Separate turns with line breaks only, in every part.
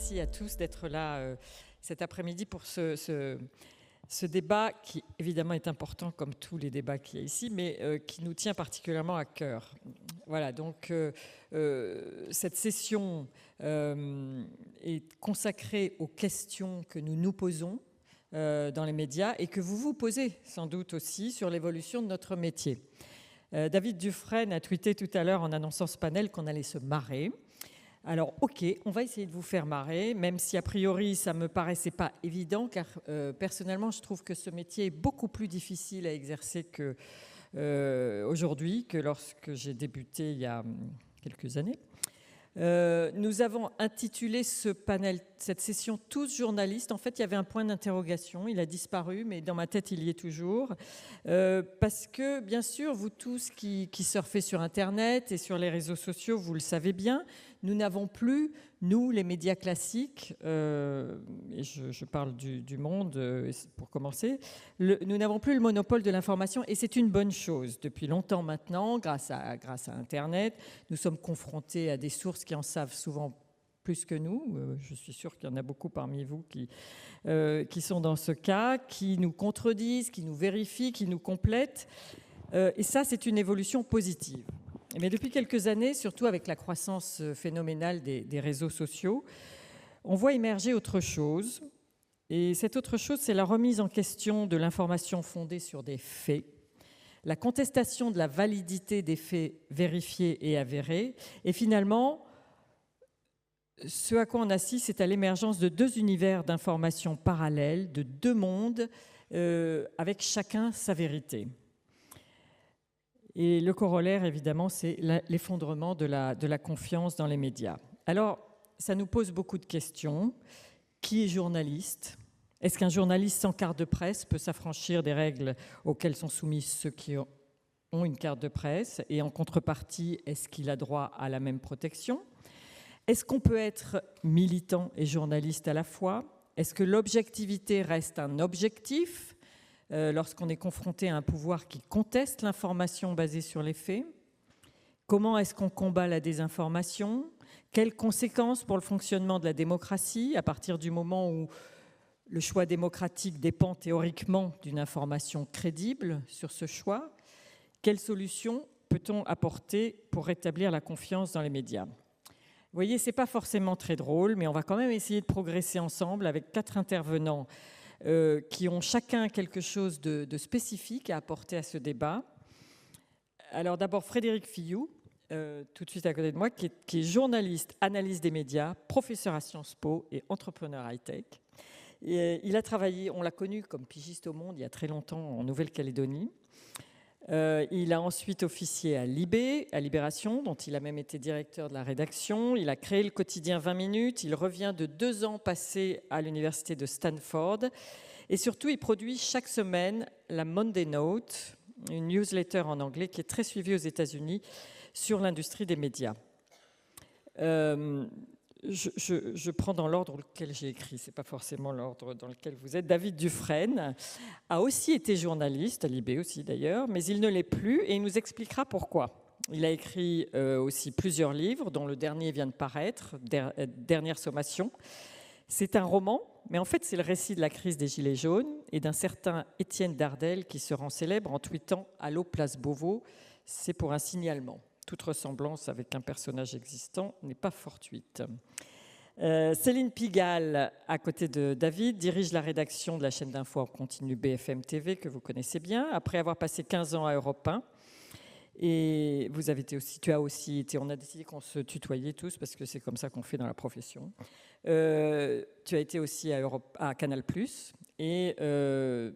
merci à tous d'être là cet après-midi pour ce débat qui évidemment est important comme tous les débats qu'il y a ici, mais qui nous tient particulièrement à cœur. Voilà, donc cette session est consacrée aux questions que nous nous posons dans les médias et que vous vous posez sans doute aussi sur l'évolution de notre métier. David Dufresne a tweeté tout à l'heure en annonçant ce panel qu'on allait se marrer. Alors, ok, on va essayer de vous faire marrer, même si a priori ça ne me paraissait pas évident, car personnellement je trouve que ce métier est beaucoup plus difficile à exercer qu'aujourd'hui, que lorsque j'ai débuté il y a quelques années. Nous avons intitulé ce panel, cette session « Tous journalistes ». En fait, il y avait un point d'interrogation, il a disparu, mais dans ma tête, il y est toujours. Parce que, bien sûr, vous tous qui surfez sur Internet et sur les réseaux sociaux, vous le savez bien, nous n'avons plus, nous, les médias classiques, et je parle du monde pour commencer, nous n'avons plus le monopole de l'information et c'est une bonne chose. Depuis longtemps maintenant, grâce à Internet, nous sommes confrontés à des sources qui en savent souvent plus que nous. Je suis sûre qu'il y en a beaucoup parmi vous qui sont dans ce cas, qui nous contredisent, qui nous vérifient, qui nous complètent. Et ça, c'est une évolution positive. Mais depuis quelques années, surtout avec la croissance phénoménale des réseaux sociaux, on voit émerger autre chose. Et cette autre chose, c'est la remise en question de l'information fondée sur des faits, la contestation de la validité des faits vérifiés et avérés. Et finalement, ce à quoi on assiste, c'est à l'émergence de deux univers d'information parallèles, de deux mondes, avec chacun sa vérité. Et le corollaire, évidemment, c'est l'effondrement de la confiance dans les médias. Alors, ça nous pose beaucoup de questions. Qui est journaliste ? Est-ce qu'un journaliste sans carte de presse peut s'affranchir des règles auxquelles sont soumis ceux qui ont une carte de presse ? Et en contrepartie, est-ce qu'il a droit à la même protection ? Est-ce qu'on peut être militant et journaliste à la fois ? Est-ce que l'objectivité reste un objectif ? Lorsqu'on est confronté à un pouvoir qui conteste l'information basée sur les faits? Comment est-ce qu'on combat la désinformation? Quelles conséquences pour le fonctionnement de la démocratie à partir du moment où le choix démocratique dépend théoriquement d'une information crédible sur ce choix? Quelles solutions peut-on apporter pour rétablir la confiance dans les médias? Vous voyez, ce n'est pas forcément très drôle, mais on va quand même essayer de progresser ensemble avec 4 intervenants qui ont chacun quelque chose de spécifique à apporter à ce débat. Alors d'abord Frédéric Filloux, tout de suite à côté de moi, qui est journaliste, analyste des médias, professeur à Sciences Po et entrepreneur high-tech. Et il a travaillé, on l'a connu comme pigiste au Monde il y a très longtemps en Nouvelle-Calédonie. Il a ensuite officié à Libé, à Libération, dont il a même été directeur de la rédaction. Il a créé le quotidien 20 minutes. Il revient de 2 ans passés à l'université de Stanford. Et surtout, il produit chaque semaine la Monday Note, une newsletter en anglais qui est très suivie aux États-Unis sur l'industrie des médias. Je prends dans l'ordre auquel j'ai écrit, ce n'est pas forcément l'ordre dans lequel vous êtes. David Dufresne a aussi été journaliste, à Libé aussi d'ailleurs, mais il ne l'est plus et il nous expliquera pourquoi. Il a écrit aussi plusieurs livres, dont le dernier vient de paraître, Dernière sommation. C'est un roman, mais en fait c'est le récit de la crise des Gilets jaunes et d'un certain Étienne Dardel qui se rend célèbre en tweetant « Allô, place Beauvau », c'est pour un signalement. Toute ressemblance avec un personnage existant n'est pas fortuite. Céline Pigalle, à côté de David, dirige la rédaction de la chaîne d'info en continu BFM TV, que vous connaissez bien, après avoir passé 15 ans à Europe 1. Et tu as aussi été, on a décidé qu'on se tutoyait tous, parce que c'est comme ça qu'on fait dans la profession. Tu as été aussi à Canal+, et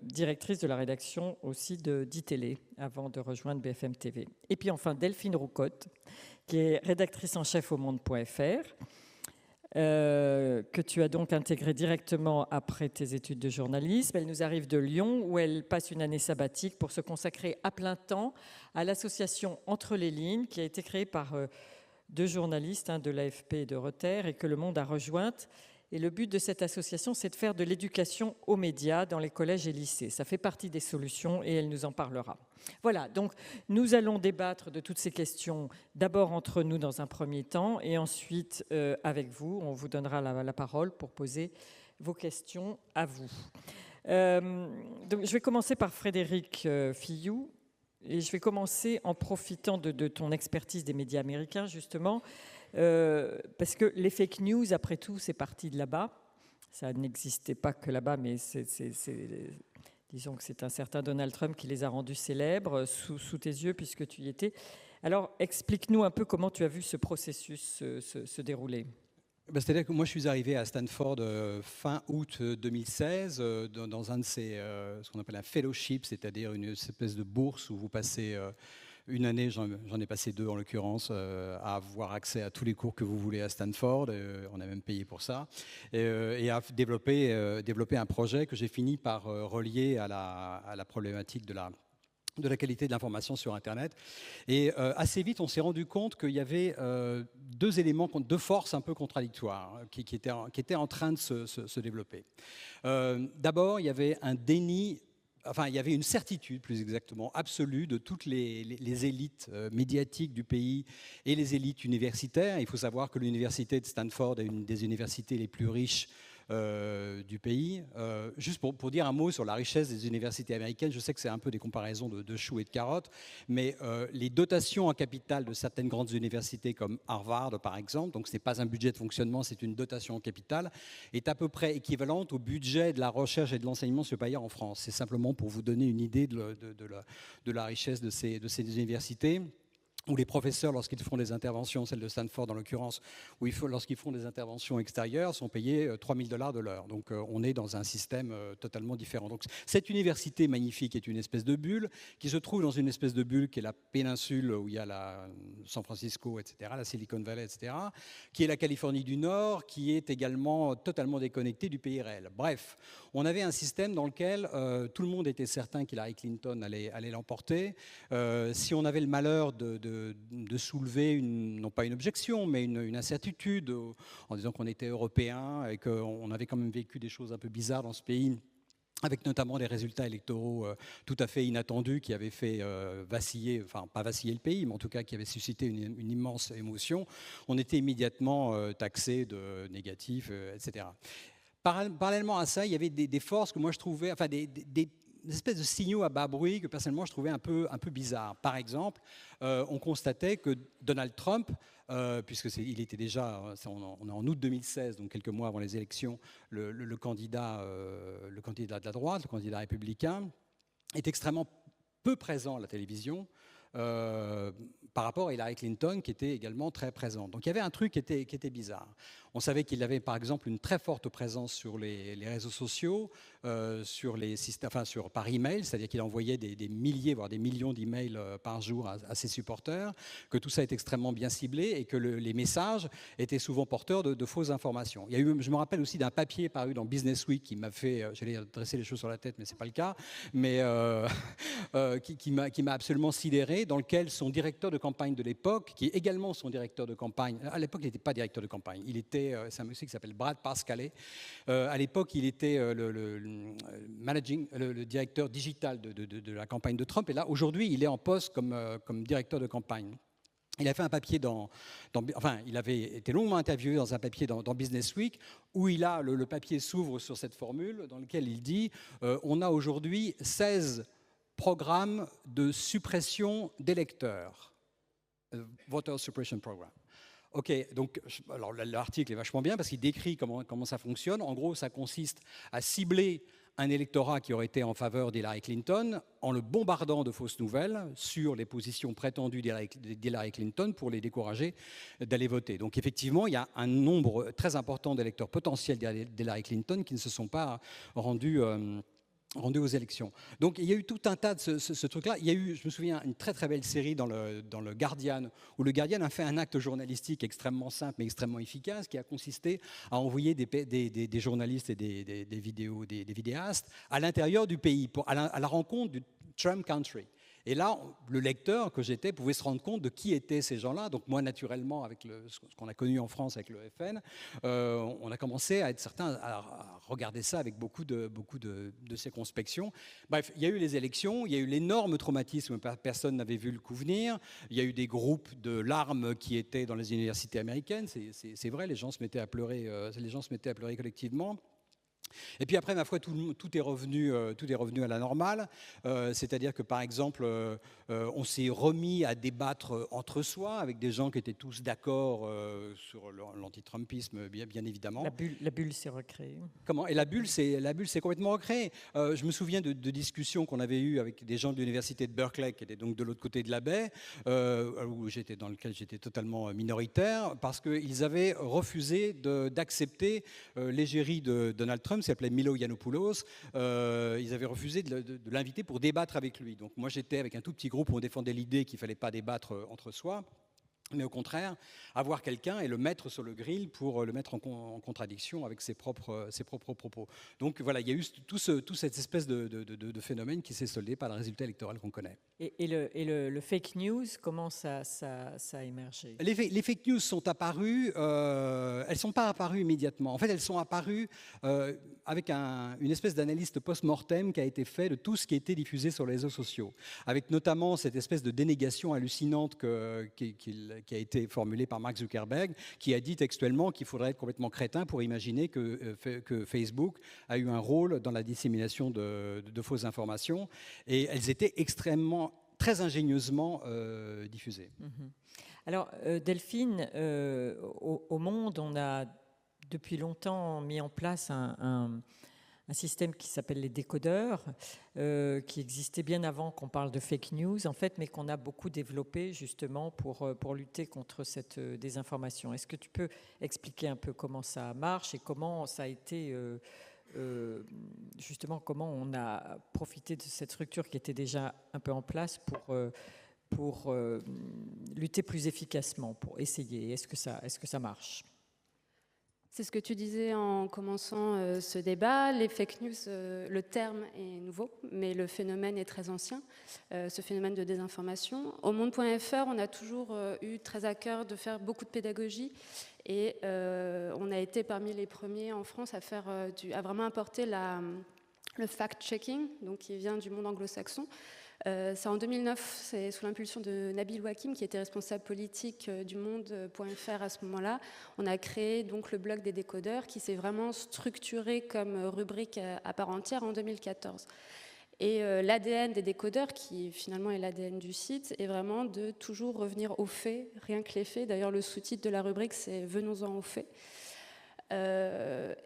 directrice de la rédaction aussi d'ITélé avant de rejoindre BFM TV. Et puis enfin Delphine Roucotte, qui est rédactrice en chef au Monde.fr, que tu as donc intégré directement après tes études de journalisme. Elle nous arrive de Lyon, où elle passe une année sabbatique pour se consacrer à plein temps à l'association Entre les lignes, qui a été créée par 2 journalistes, de l'AFP et de Reuters, et que Le Monde a rejointe. Et le but de cette association, c'est de faire de l'éducation aux médias dans les collèges et lycées. Ça fait partie des solutions et elle nous en parlera. Voilà, donc nous allons débattre de toutes ces questions, d'abord entre nous dans un premier temps et ensuite avec vous. On vous donnera la parole pour poser vos questions à vous. Donc, je vais commencer par Frédéric Filloux. Et je vais commencer en profitant de ton expertise des médias américains, justement, parce que les fake news, après tout, c'est parti de là-bas. Ça n'existait pas que là-bas, mais disons que c'est un certain Donald Trump qui les a rendus célèbres sous tes yeux, puisque tu y étais. Alors, explique-nous un peu comment tu as vu ce processus se dérouler.
C'est-à-dire que moi, je suis arrivé à Stanford fin août 2016 dans un de ces, ce qu'on appelle un fellowship, c'est-à-dire une espèce de bourse où vous passez une année, j'en ai passé 2 en l'occurrence, à avoir accès à tous les cours que vous voulez à Stanford. On a même payé pour ça. Et à développer un projet que j'ai fini par relier à la problématique de la qualité de l'information sur Internet. Et assez vite, on s'est rendu compte qu'il y avait 2 éléments, 2 forces un peu contradictoires qui étaient en train de se développer. D'abord, il y avait un déni, enfin, il y avait une certitude, plus exactement, absolue de toutes les élites médiatiques du pays et les élites universitaires. Il faut savoir que l'université de Stanford est une des universités les plus riches du pays. Juste pour dire un mot sur la richesse des universités américaines, je sais que c'est un peu des comparaisons de choux et de carottes, mais les dotations en capital de certaines grandes universités comme Harvard par exemple, donc ce n'est pas un budget de fonctionnement, c'est une dotation en capital, est à peu près équivalente au budget de la recherche et de l'enseignement supérieur en France. C'est simplement pour vous donner une idée de la richesse de ces universités. Où les professeurs, lorsqu'ils font des interventions, celle de Stanford en l'occurrence, lorsqu'ils font des interventions extérieures, sont payés $3 000 de l'heure. Donc on est dans un système totalement différent. Donc cette université magnifique est une espèce de bulle, qui se trouve dans une espèce de bulle qui est la péninsule où il y a San Francisco, etc., la Silicon Valley, etc., qui est la Californie du Nord, qui est également totalement déconnectée du pays réel. Bref, on avait un système dans lequel tout le monde était certain qu'Hillary Clinton allait l'emporter. Si on avait le malheur de soulever, non pas une objection, mais une incertitude en disant qu'on était européen et qu'on avait quand même vécu des choses un peu bizarres dans ce pays, avec notamment des résultats électoraux tout à fait inattendus qui avaient fait vaciller, enfin pas vaciller le pays, mais en tout cas qui avaient suscité une immense émotion, on était immédiatement taxé de négatif, etc. Parallèlement à ça, il y avait des forces que moi je trouvais, enfin des espèces de signaux à bas bruit que personnellement je trouvais un peu bizarres. Par exemple, on constatait que Donald Trump, il était déjà, on est en août 2016, donc quelques mois avant les élections, le candidat de la droite, le candidat républicain, est extrêmement peu présent à la télévision. Par rapport à Hillary Clinton, qui était également très présente. Donc il y avait un truc qui était bizarre. On savait qu'il avait par exemple une très forte présence sur les réseaux sociaux, par email, c'est-à-dire qu'il envoyait des milliers, voire des millions d'emails par jour à ses supporters, que tout ça est extrêmement bien ciblé et que les messages étaient souvent porteurs de fausses informations. Il y a eu, je me rappelle aussi d'un papier paru dans Business Week qui m'a fait, j'allais dresser les choses sur la tête, mais c'est pas le cas, mais qui m'a absolument sidéré, dans lequel son directeur de campagne de l'époque, qui est également son directeur de campagne, à l'époque il n'était pas directeur de campagne, c'est un monsieur qui s'appelle Brad Parscale. À l'époque, il était le directeur digital de la campagne de Trump. Et là, aujourd'hui, il est en poste comme directeur de campagne. Il a fait un papier il avait été longuement interviewé dans un papier dans Business Week, où le papier s'ouvre sur cette formule, dans lequel il dit on a aujourd'hui 16 programmes de suppression d'électeurs. Voter Suppression Program. Ok, donc alors l'article est vachement bien parce qu'il décrit comment ça fonctionne. En gros, ça consiste à cibler un électorat qui aurait été en faveur d'Hillary Clinton en le bombardant de fausses nouvelles sur les positions prétendues d'Hillary Clinton pour les décourager d'aller voter. Donc effectivement, il y a un nombre très important d'électeurs potentiels d'Hillary Clinton qui ne se sont pas rendus aux élections. Donc il y a eu tout un tas de ce truc-là. Il y a eu, je me souviens, une très très belle série dans le Guardian, où le Guardian a fait un acte journalistique extrêmement simple mais extrêmement efficace, qui a consisté à envoyer des journalistes et des vidéastes à l'intérieur du pays, à la rencontre du Trump Country. Et là, le lecteur que j'étais pouvait se rendre compte de qui étaient ces gens-là. Donc moi, naturellement, avec ce qu'on a connu en France avec le FN, on a commencé à être certains à regarder ça avec beaucoup de circonspection. Bref, il y a eu les élections, il y a eu l'énorme traumatisme, personne n'avait vu le coup venir. Il y a eu des groupes de larmes qui étaient dans les universités américaines. C'est vrai, les gens se mettaient à pleurer collectivement. Et puis après, ma foi, tout est revenu à la normale. C'est-à-dire que, par exemple, on s'est remis à débattre entre soi avec des gens qui étaient tous d'accord sur l'anti-Trumpisme, bien évidemment.
La bulle s'est recréée.
Comment ? Et la bulle s'est complètement recréée. Je me souviens de discussions qu'on avait eues avec des gens de l'université de Berkeley, qui étaient donc de l'autre côté de la baie, dans lequel j'étais totalement minoritaire, parce qu'ils avaient refusé d'accepter l'égérie de Donald Trump, qui s'appelait Milo Yiannopoulos. Ils avaient refusé de l'inviter pour débattre avec lui. Donc moi, j'étais avec un tout petit groupe où on défendait l'idée qu'il ne fallait pas débattre entre soi, mais au contraire, avoir quelqu'un et le mettre sur le grill pour le mettre en contradiction avec ses propres propos. Donc voilà, il y a eu toute cette espèce de phénomène qui s'est soldé par le résultat électoral qu'on connaît.
Et le fake news, comment ça a émergé ?
Les fake news sont apparues, elles ne sont pas apparues immédiatement. En fait, elles sont apparues avec une espèce d'analyse post-mortem qui a été fait de tout ce qui a été diffusé sur les réseaux sociaux, avec notamment cette espèce de dénégation hallucinante qui a été formulée par Mark Zuckerberg, qui a dit textuellement qu'il faudrait être complètement crétin pour imaginer que Facebook a eu un rôle dans la dissémination de fausses informations, et elles étaient très ingénieusement diffusées.
Alors, Delphine, au monde, on a depuis longtemps mis en place un système qui s'appelle les décodeurs, qui existait bien avant qu'on parle de fake news, en fait, mais qu'on a beaucoup développé justement pour lutter contre cette désinformation. Est-ce que tu peux expliquer un peu comment ça marche et comment ça a été... justement, comment on a profité de cette structure qui était déjà un peu en place pour lutter plus efficacement, pour essayer. Est-ce que ça marche ?
C'est ce que tu disais en commençant ce débat. Les fake news, le terme est nouveau, mais le phénomène est très ancien, ce phénomène de désinformation. Au Monde.fr, on a toujours eu très à cœur de faire beaucoup de pédagogie, et on a été parmi les premiers en France à vraiment apporter le fact-checking, donc qui vient du monde anglo-saxon. C'est en 2009, c'est sous l'impulsion de Nabil Wakim, qui était responsable politique du Monde.fr à ce moment-là. On a créé donc le blog des décodeurs, qui s'est vraiment structuré comme rubrique à part entière en 2014. Et l'ADN des décodeurs, qui finalement est l'ADN du site, est vraiment de toujours revenir aux faits, rien que les faits. D'ailleurs, le sous-titre de la rubrique, c'est « Venons-en aux faits ».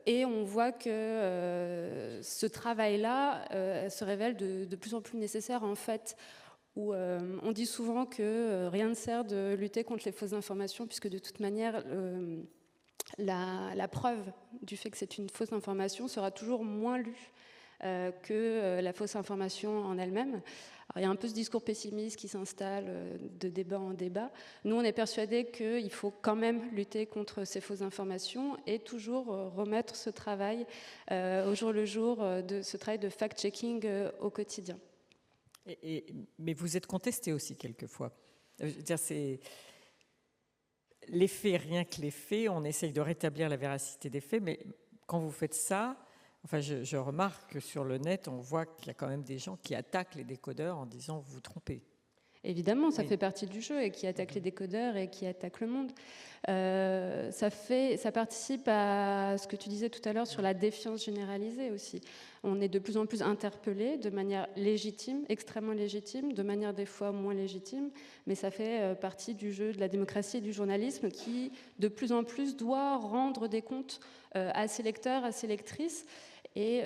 Et on voit que ce travail-là se révèle de plus en plus nécessaire, en fait, où on dit souvent que rien ne sert de lutter contre les fausses informations, puisque de toute manière, la preuve du fait que c'est une fausse information sera toujours moins lue que la fausse information en elle-même. Alors, il y a un peu ce discours pessimiste qui s'installe de débat en débat. Nous, on est persuadés qu'il faut quand même lutter contre ces fausses informations et toujours remettre ce travail au jour le jour, ce travail de fact-checking au quotidien.
Mais vous êtes contesté aussi quelquefois. Je veux dire, c'est les faits, rien que les faits, on essaye de rétablir la véracité des faits, mais quand vous faites ça, enfin, je remarque que sur le net, on voit qu'il y a quand même des gens qui attaquent les décodeurs en disant « vous vous trompez ».
Évidemment, ça fait partie du jeu, et qui attaque les décodeurs et qui attaque le monde. Ça participe à ce que tu disais tout à l'heure sur la défiance généralisée aussi. On est de plus en plus interpellé de manière légitime, extrêmement légitime, de manière des fois moins légitime, mais ça fait partie du jeu de la démocratie et du journalisme qui, de plus en plus, doit rendre des comptes à ses lecteurs, à ses lectrices. Et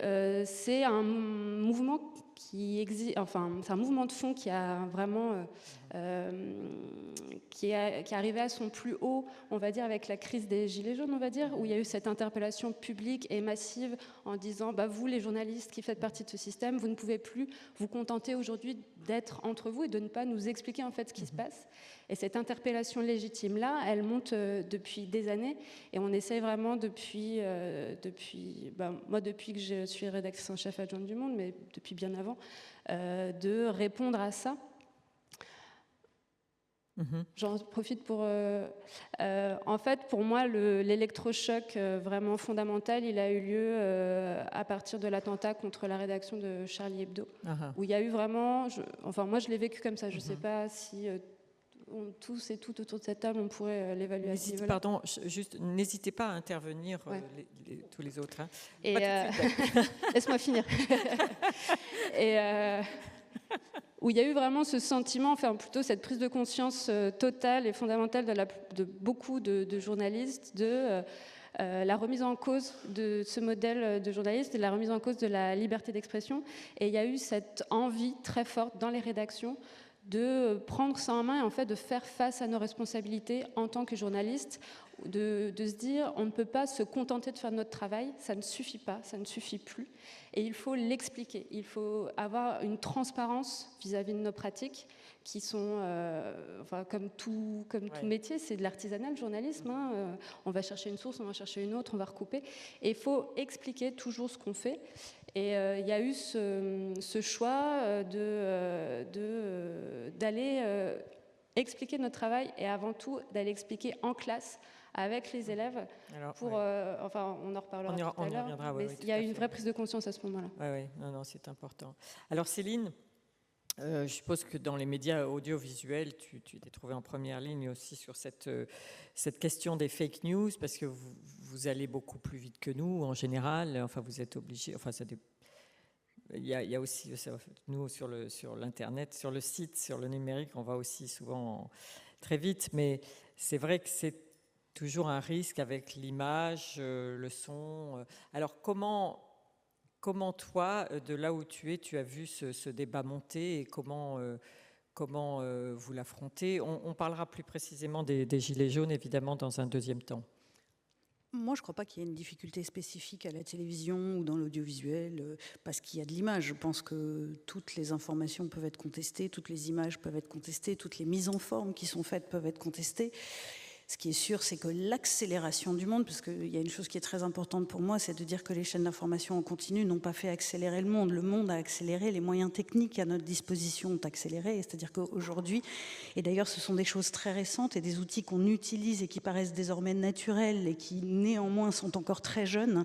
c'est un mouvement c'est un mouvement de fond qui a vraiment qui est arrivé à son plus haut, on va dire, avec la crise des Gilets jaunes, on va dire, où il y a eu cette interpellation publique et massive en disant vous, les journalistes qui faites partie de ce système, vous ne pouvez plus vous contenter aujourd'hui d'être entre vous et de ne pas nous expliquer en fait ce qui se passe. Et cette interpellation légitime-là, elle monte depuis des années, et on essaie vraiment depuis que je suis rédactrice en chef adjointe du Monde, mais depuis bien avant, de répondre à ça J'en profite pour... en fait, pour moi, l'électrochoc vraiment fondamental, il a eu lieu à partir de l'attentat contre la rédaction de Charlie Hebdo, où il y a eu vraiment... Enfin, moi, je l'ai vécu comme ça. Je ne sais pas si tous et toutes autour de cette table, on pourrait l'évaluer à ce niveau-là.
Pardon, juste n'hésitez pas à intervenir, tous les autres. Hein.
Et laisse-moi finir. Et... où il y a eu vraiment ce sentiment, enfin plutôt cette prise de conscience totale et fondamentale de beaucoup de journalistes, de la remise en cause de ce modèle de journaliste et la remise en cause de la liberté d'expression. Et il y a eu cette envie très forte dans les rédactions de prendre ça en main et en fait de faire face à nos responsabilités en tant que journalistes, de se dire on ne peut pas se contenter de faire notre travail, ça ne suffit pas, ça ne suffit plus. Et il faut l'expliquer, il faut avoir une transparence vis-à-vis de nos pratiques qui sont, enfin, comme tout métier, c'est de l'artisanat, le journalisme. Hein. On va chercher une source, on va chercher une autre, on va recouper. Et il faut expliquer toujours ce qu'on fait. Et il y a eu ce choix d'aller expliquer notre travail et avant tout d'aller expliquer en classe avec les élèves. Alors, enfin, on en reparlera tout à l'heure. Mais il y a eu une vraie prise de conscience à ce moment-là.
Oui, non, c'est important. Alors Céline, je suppose que dans les médias audiovisuels, tu t'es trouvée en première ligne aussi sur cette question des fake news, parce que vous allez beaucoup plus vite que nous en général. Enfin, vous êtes obligés. Enfin, il y a aussi, nous, sur l'Internet, sur le site, sur le numérique, on va aussi souvent très vite. Mais c'est vrai que c'est toujours un risque avec l'image, le son. Alors, comment toi, de là où tu es, tu as vu ce débat monter et comment vous l'affrontez? On parlera plus précisément des Gilets jaunes, évidemment, dans un deuxième temps.
Moi, je ne crois pas qu'il y ait une difficulté spécifique à la télévision ou dans l'audiovisuel, parce qu'il y a de l'image. Je pense que toutes les informations peuvent être contestées, toutes les images peuvent être contestées, toutes les mises en forme qui sont faites peuvent être contestées. Ce qui est sûr, c'est que l'accélération du monde, parce qu'il y a une chose qui est très importante pour moi, c'est de dire que les chaînes d'information en continu n'ont pas fait accélérer le monde. Le monde a accéléré, les moyens techniques à notre disposition ont accéléré. C'est-à-dire qu'aujourd'hui, et d'ailleurs ce sont des choses très récentes et des outils qu'on utilise et qui paraissent désormais naturels et qui néanmoins sont encore très jeunes.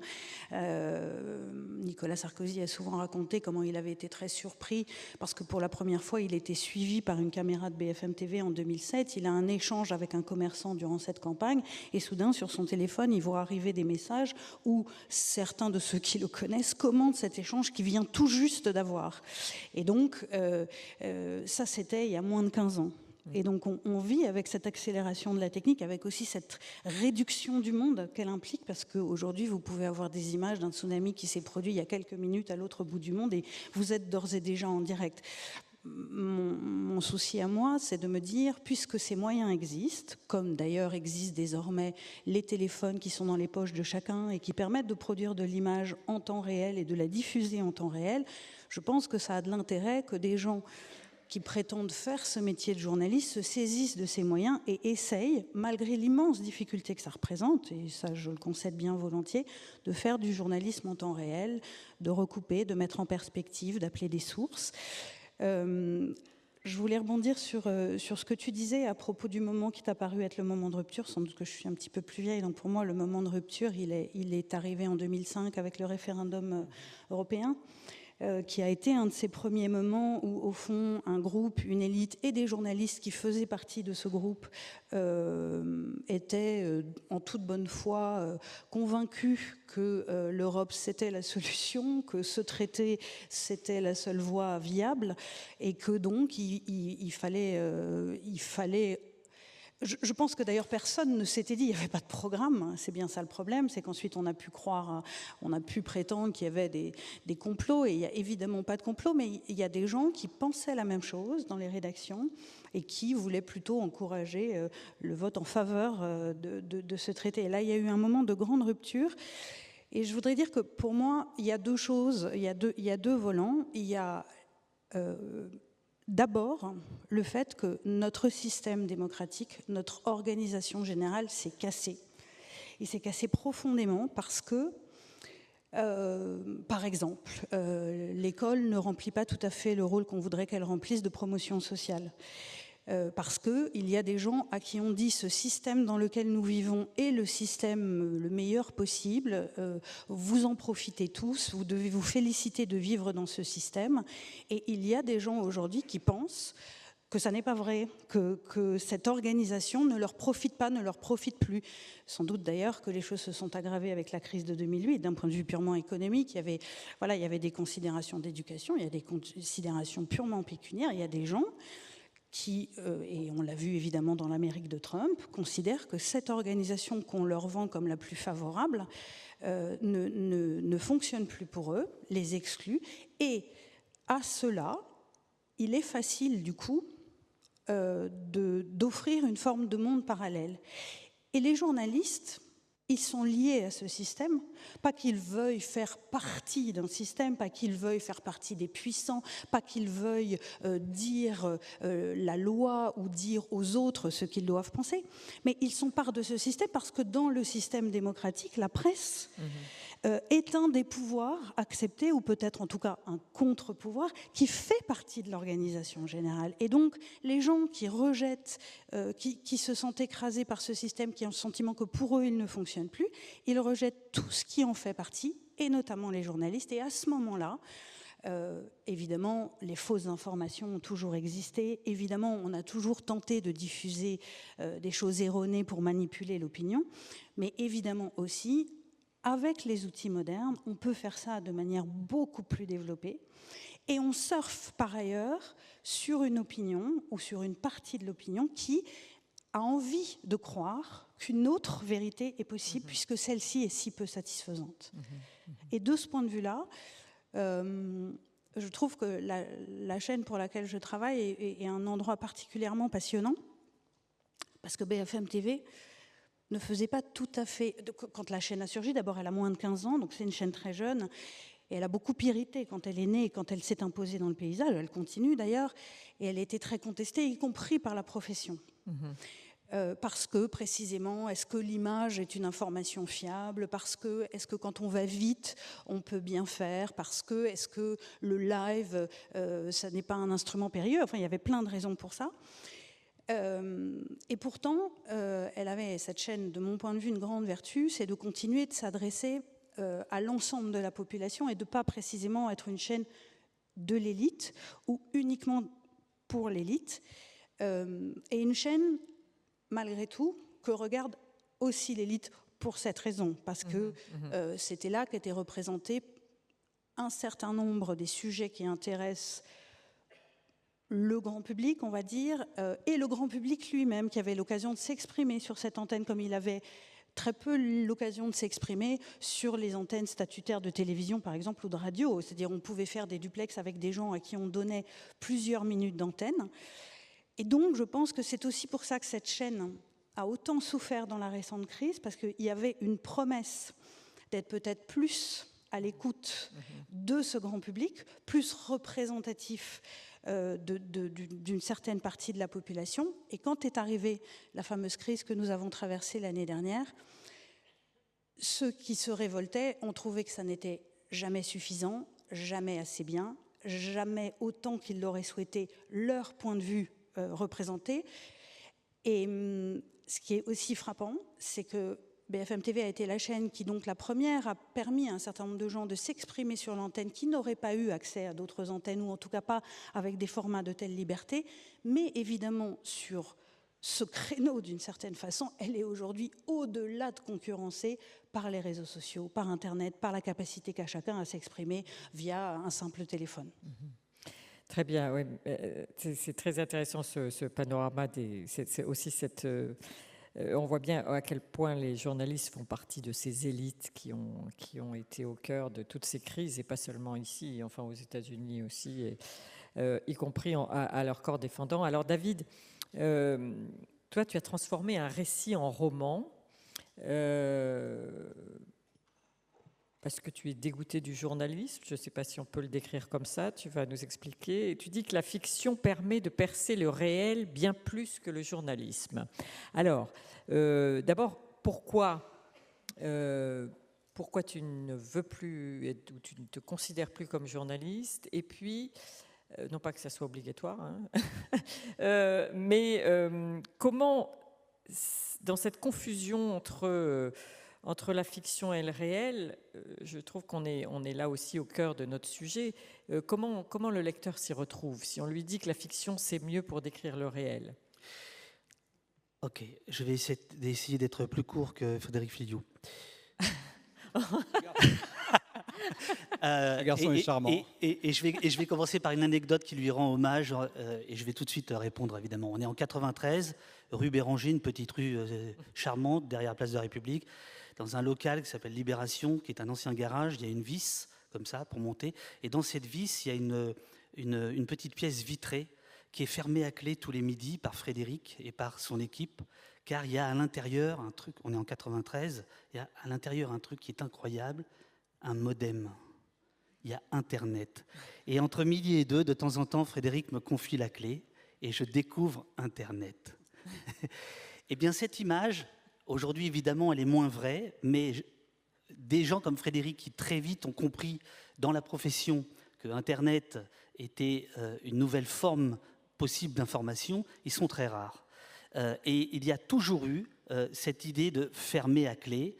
Nicolas Sarkozy a souvent raconté comment il avait été très surpris parce que pour la première fois, il était suivi par une caméra de BFM TV en 2007. Il a un échange avec un commerçant durant cette campagne et soudain sur son téléphone il voit arriver des messages où certains de ceux qui le connaissent commentent cet échange qu'il vient tout juste d'avoir. Et donc ça c'était il y a moins de 15 ans. Et donc on vit avec cette accélération de la technique, avec aussi cette réduction du monde qu'elle implique, parce qu'aujourd'hui vous pouvez avoir des images d'un tsunami qui s'est produit il y a quelques minutes à l'autre bout du monde et vous êtes d'ores et déjà en direct. Mon souci à moi, c'est de me dire, puisque ces moyens existent, comme d'ailleurs existent désormais les téléphones qui sont dans les poches de chacun et qui permettent de produire de l'image en temps réel et de la diffuser en temps réel, je pense que ça a de l'intérêt que des gens qui prétendent faire ce métier de journaliste se saisissent de ces moyens et essayent, malgré l'immense difficulté que ça représente, et ça je le concède bien volontiers, de faire du journalisme en temps réel, de recouper, de mettre en perspective, d'appeler des sources. Je voulais rebondir sur ce que tu disais à propos du moment qui t'a paru être le moment de rupture. Sans doute que je suis un petit peu plus vieille, donc pour moi le moment de rupture il est arrivé en 2005 avec le référendum européen, qui a été un de ces premiers moments où, au fond, un groupe, une élite et des journalistes qui faisaient partie de ce groupe étaient, en toute bonne foi, convaincus que l'Europe, c'était la solution, que ce traité, c'était la seule voie viable, et que donc, il fallait je pense que d'ailleurs personne ne s'était dit, il n'y avait pas de programme, c'est bien ça le problème, c'est qu'ensuite on a pu croire, on a pu prétendre qu'il y avait des complots, et il n'y a évidemment pas de complot, mais il y a des gens qui pensaient la même chose dans les rédactions et qui voulaient plutôt encourager le vote en faveur de ce traité. Et là, il y a eu un moment de grande rupture. Et je voudrais dire que pour moi, il y a deux choses, il y a deux volants. Il y a d'abord le fait que notre système démocratique, notre organisation générale s'est cassée. Il s'est cassé profondément parce que, par exemple, l'école ne remplit pas tout à fait le rôle qu'on voudrait qu'elle remplisse de promotion sociale. Parce qu'il y a des gens à qui on dit ce système dans lequel nous vivons est le système le meilleur possible, vous en profitez tous, vous devez vous féliciter de vivre dans ce système. Et il y a des gens aujourd'hui qui pensent que ça n'est pas vrai, que cette organisation ne leur profite pas, ne leur profite plus. Sans doute d'ailleurs que les choses se sont aggravées avec la crise de 2008, d'un point de vue purement économique. Il y avait des considérations d'éducation, il y a des considérations purement pécuniaires, il y a des gens qui, et on l'a vu évidemment dans l'Amérique de Trump, considèrent que cette organisation qu'on leur vend comme la plus favorable ne fonctionne plus pour eux, les exclut. Et à cela, il est facile du coup d'offrir une forme de monde parallèle. Et les journalistes, ils sont liés à ce système, pas qu'ils veuillent faire partie d'un système, pas qu'ils veuillent faire partie des puissants, pas qu'ils veuillent dire la loi ou dire aux autres ce qu'ils doivent penser, mais ils sont part de ce système parce que dans le système démocratique, la presse est un des pouvoirs acceptés, ou peut-être en tout cas un contre-pouvoir, qui fait partie de l'organisation générale. Et donc, les gens qui rejettent, qui se sentent écrasés par ce système, qui ont le sentiment que pour eux, il ne fonctionne plus, ils rejettent tout ce qui en fait partie, et notamment les journalistes. Et à ce moment-là, évidemment, les fausses informations ont toujours existé. Évidemment, on a toujours tenté de diffuser des choses erronées pour manipuler l'opinion. Mais évidemment aussi, avec les outils modernes, on peut faire ça de manière beaucoup plus développée. Et on surfe par ailleurs sur une opinion ou sur une partie de l'opinion qui a envie de croire qu'une autre vérité est possible puisque celle-ci est si peu satisfaisante. Et de ce point de vue-là, je trouve que la chaîne pour laquelle je travaille est un endroit particulièrement passionnant parce que BFM TV ne faisait pas tout à fait... Quand la chaîne a surgi, d'abord elle a moins de 15 ans, donc c'est une chaîne très jeune, et elle a beaucoup irrité quand elle est née et quand elle s'est imposée dans le paysage, elle continue d'ailleurs, et elle a été très contestée, y compris par la profession. Parce que, précisément, est-ce que l'image est une information fiable? Est-ce que quand on va vite, on peut bien faire? Est-ce que le live, ça n'est pas un instrument périlleux? Enfin, il y avait plein de raisons pour ça. Et pourtant, elle avait, cette chaîne, de mon point de vue, une grande vertu, c'est de continuer de s'adresser à l'ensemble de la population et de ne pas précisément être une chaîne de l'élite ou uniquement pour l'élite. Et une chaîne, malgré tout, que regarde aussi l'élite pour cette raison, parce que c'était là qu'étaient représentés un certain nombre des sujets qui intéressent le grand public, on va dire, et le grand public lui-même, qui avait l'occasion de s'exprimer sur cette antenne, comme il avait très peu l'occasion de s'exprimer sur les antennes statutaires de télévision, par exemple, ou de radio. C'est-à-dire, on pouvait faire des duplex avec des gens à qui on donnait plusieurs minutes d'antenne. Et donc, je pense que c'est aussi pour ça que cette chaîne a autant souffert dans la récente crise, parce qu'il y avait une promesse d'être peut-être plus à l'écoute de ce grand public, plus représentatif d'une certaine partie de la population. Et quand est arrivée la fameuse crise que nous avons traversée l'année dernière, ceux qui se révoltaient ont trouvé que ça n'était jamais suffisant, jamais assez bien, jamais autant qu'ils l'auraient souhaité leur point de vue représenté. Et ce qui est aussi frappant, c'est que BFM TV a été la chaîne qui, donc, la première, a permis à un certain nombre de gens de s'exprimer sur l'antenne qui n'auraient pas eu accès à d'autres antennes, ou en tout cas pas avec des formats de telle liberté. Mais évidemment, sur ce créneau, d'une certaine façon, elle est aujourd'hui au-delà de concurrencée par les réseaux sociaux, par Internet, par la capacité qu'a chacun à s'exprimer via un simple téléphone.
Très bien, oui. C'est très intéressant ce panorama. C'est aussi cette... on voit bien à quel point les journalistes font partie de ces élites qui ont été au cœur de toutes ces crises, et pas seulement ici, enfin aux États-Unis aussi, et, y compris à leur corps défendant. Alors David, toi tu as transformé un récit en roman parce que tu es dégoûté du journalisme, je ne sais pas si on peut le décrire comme ça, tu vas nous expliquer. Et tu dis que la fiction permet de percer le réel bien plus que le journalisme. Alors, d'abord, pourquoi tu ne veux plus être, ou tu ne te considères plus comme journaliste? Et puis, non pas que ça soit obligatoire, hein, mais comment, dans cette confusion entre la fiction et le réel, je trouve qu'on est là aussi au cœur de notre sujet. Comment le lecteur s'y retrouve si on lui dit que la fiction, c'est mieux pour décrire le réel?
Ok, je vais essayer d'être plus court que Frédéric Filiou.
Le garçon est charmant.
Et je vais commencer par une anecdote qui lui rend hommage, et je vais tout de suite répondre, évidemment. On est en 93, rue Béranger, une petite rue charmante, derrière la place de la République, dans un local qui s'appelle Libération, qui est un ancien garage. Il y a une vis, comme ça, pour monter. Et dans cette vis, il y a une petite pièce vitrée qui est fermée à clé tous les midis par Frédéric et par son équipe, car il y a à l'intérieur un truc, on est en 93, il y a à l'intérieur un truc qui est incroyable, un modem. Il y a Internet. Et entre midi et 2, de temps en temps, Frédéric me confie la clé et je découvre Internet. Eh bien, cette image, aujourd'hui, évidemment, elle est moins vraie, mais des gens comme Frédéric qui très vite ont compris dans la profession que Internet était une nouvelle forme possible d'information, ils sont très rares. Et il y a toujours eu cette idée de fermer à clé,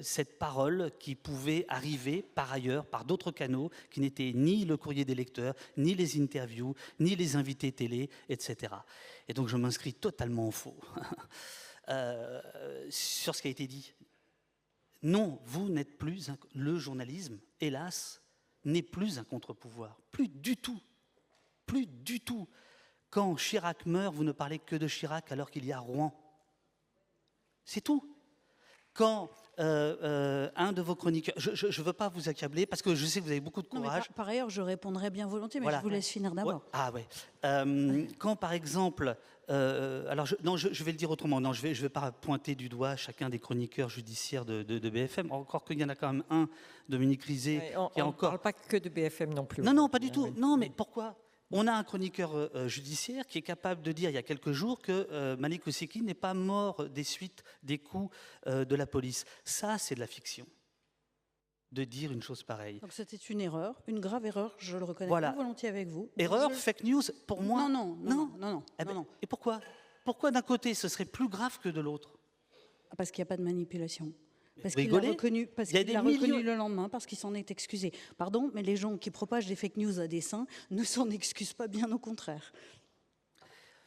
cette parole qui pouvait arriver par ailleurs, par d'autres canaux, qui n'étaient ni le courrier des lecteurs, ni les interviews, ni les invités télé, etc. Et donc je m'inscris totalement en faux sur ce qui a été dit. Non, vous n'êtes plus... Le journalisme, hélas, n'est plus un contre-pouvoir. Plus du tout. Plus du tout. Quand Chirac meurt, vous ne parlez que de Chirac alors qu'il y a Rouen. C'est tout. Quand un de vos chroniqueurs... Je ne veux pas vous accabler parce que je sais que vous avez beaucoup de courage.
Non, par ailleurs, je répondrai bien volontiers, mais
voilà.
Je vous laisse finir d'abord.
Ouais. Ah ouais. Quand par exemple... alors je vais le dire autrement. Non, je vais pas pointer du doigt chacun des chroniqueurs judiciaires de BFM. Encore qu'il y en a quand même un, Dominique Rizet, qui est encore...
On ne parle pas que de BFM non plus.
Non, pas du tout. Non, mais pourquoi ? On a un chroniqueur judiciaire qui est capable de dire il y a quelques jours que Malik Oussekine n'est pas mort des suites des coups de la police. Ça, c'est de la fiction, de dire une chose pareille.
Donc c'était une erreur, une grave erreur, je le reconnais
voilà.
volontiers avec vous.
Erreur, fake news, pour moi...
Non.
Et pourquoi ? Pourquoi d'un côté ce serait plus grave que de l'autre ?
Parce qu'il n'y a pas de manipulation. Parce
qu'il
l'a reconnu le lendemain, parce qu'il s'en est excusé. Pardon, mais les gens qui propagent des fake news à dessein ne s'en excusent pas, bien au contraire.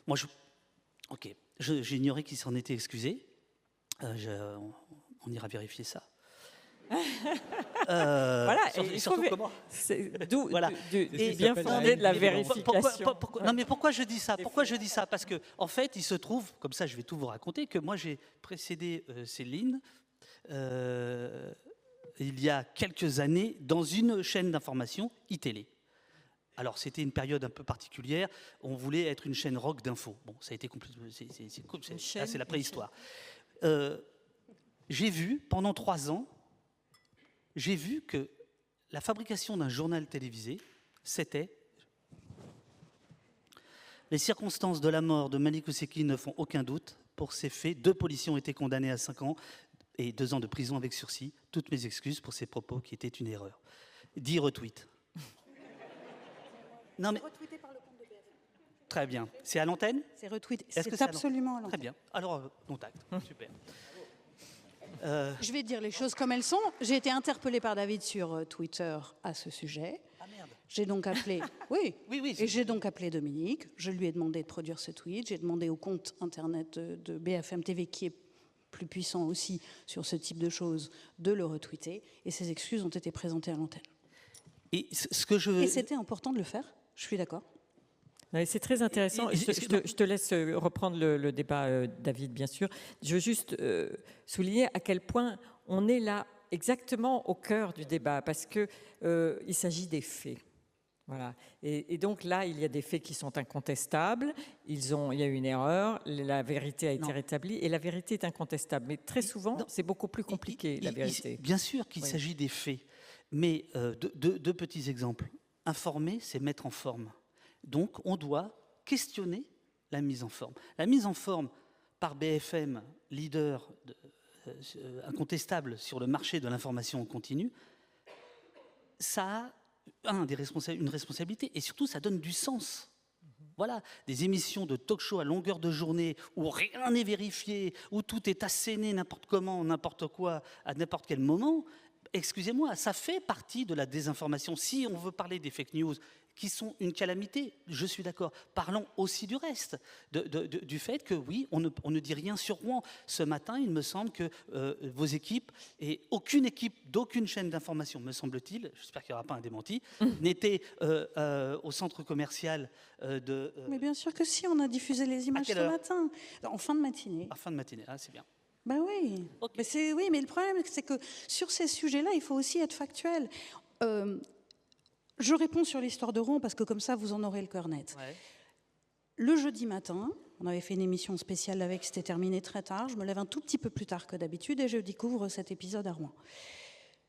Moi, j'ignorais qu'il s'en était excusé. On ira vérifier ça.
Voilà,
surtout comment.
D'où
voilà.
du bien fondé de la vérification.
Non, mais pourquoi je dis ça ? Parce que, en fait, il se trouve, comme ça, je vais tout vous raconter, que moi, j'ai précédé Céline. Il y a quelques années dans une chaîne d'information iTélé. Alors c'était une période un peu particulière, on voulait être une chaîne rock d'info. Bon, ça a été complètement... C'est cool, c'est la préhistoire. J'ai vu, pendant 3 ans, j'ai vu que la fabrication d'un journal télévisé, c'était... Les circonstances de la mort de Malik Oussekine ne font aucun doute. Pour ces faits, 2 policiers ont été condamnés à 5 ans et 2 ans de prison avec sursis. Toutes mes excuses pour ces propos qui étaient une erreur. 10 retweets. Non mais... Retweeté par le compte de BFM. Très bien. C'est à l'antenne ?
C'est retweeté. C'est absolument à l'antenne.
Très bien. Alors, contact. Super.
Je vais dire les choses comme elles sont. J'ai été interpellée par David sur Twitter à ce sujet.
Ah merde.
J'ai donc appelé... Oui.
Oui.
Et j'ai donc appelé Dominique. Je lui ai demandé de produire ce tweet. J'ai demandé au compte internet de BFM TV, qui est plus puissant aussi sur ce type de choses, de le retweeter. Et ses excuses ont été présentées à l'antenne.
Et
c'était important de le faire. Je suis d'accord.
C'est très intéressant. Je te laisse reprendre le débat, David, bien sûr. Je veux juste souligner à quel point on est là exactement au cœur du débat, parce qu'il s'agit des faits. Voilà. Et donc là, il y a des faits qui sont incontestables. Il y a eu une erreur, la vérité a été rétablie, et la vérité est incontestable. Mais très souvent, c'est beaucoup plus compliqué, la vérité.
Bien sûr qu'il s'agit des faits, mais deux petits exemples. Informer, c'est mettre en forme. Donc, on doit questionner la mise en forme. La mise en forme par BFM, leader incontestable sur le marché de l'information en continu, ça a une responsabilité, et surtout, ça donne du sens. Voilà, des émissions de talk-show à longueur de journée où rien n'est vérifié, où tout est asséné n'importe comment, n'importe quoi, à n'importe quel moment. Excusez-moi, ça fait partie de la désinformation. Si on veut parler des fake news, qui sont une calamité, je suis d'accord. Parlons aussi du reste, du fait que oui, on ne dit rien sur Rouen. Ce matin, il me semble que vos équipes, et aucune équipe d'aucune chaîne d'information, me semble-t-il, j'espère qu'il n'y aura pas un démenti, n'était au centre commercial de...
Mais bien sûr que si, on a diffusé les images ce matin, en fin de matinée.
En fin de matinée, ah, c'est bien.
Ben oui.
Okay.
Mais le problème, c'est que sur ces sujets-là, il faut aussi être factuel. Je réponds sur l'histoire de Rouen parce que comme ça, vous en aurez le cœur net.
Ouais.
Le jeudi matin, on avait fait une émission spéciale avec, c'était terminé très tard. Je me lève un tout petit peu plus tard que d'habitude et je découvre cet épisode à Rouen.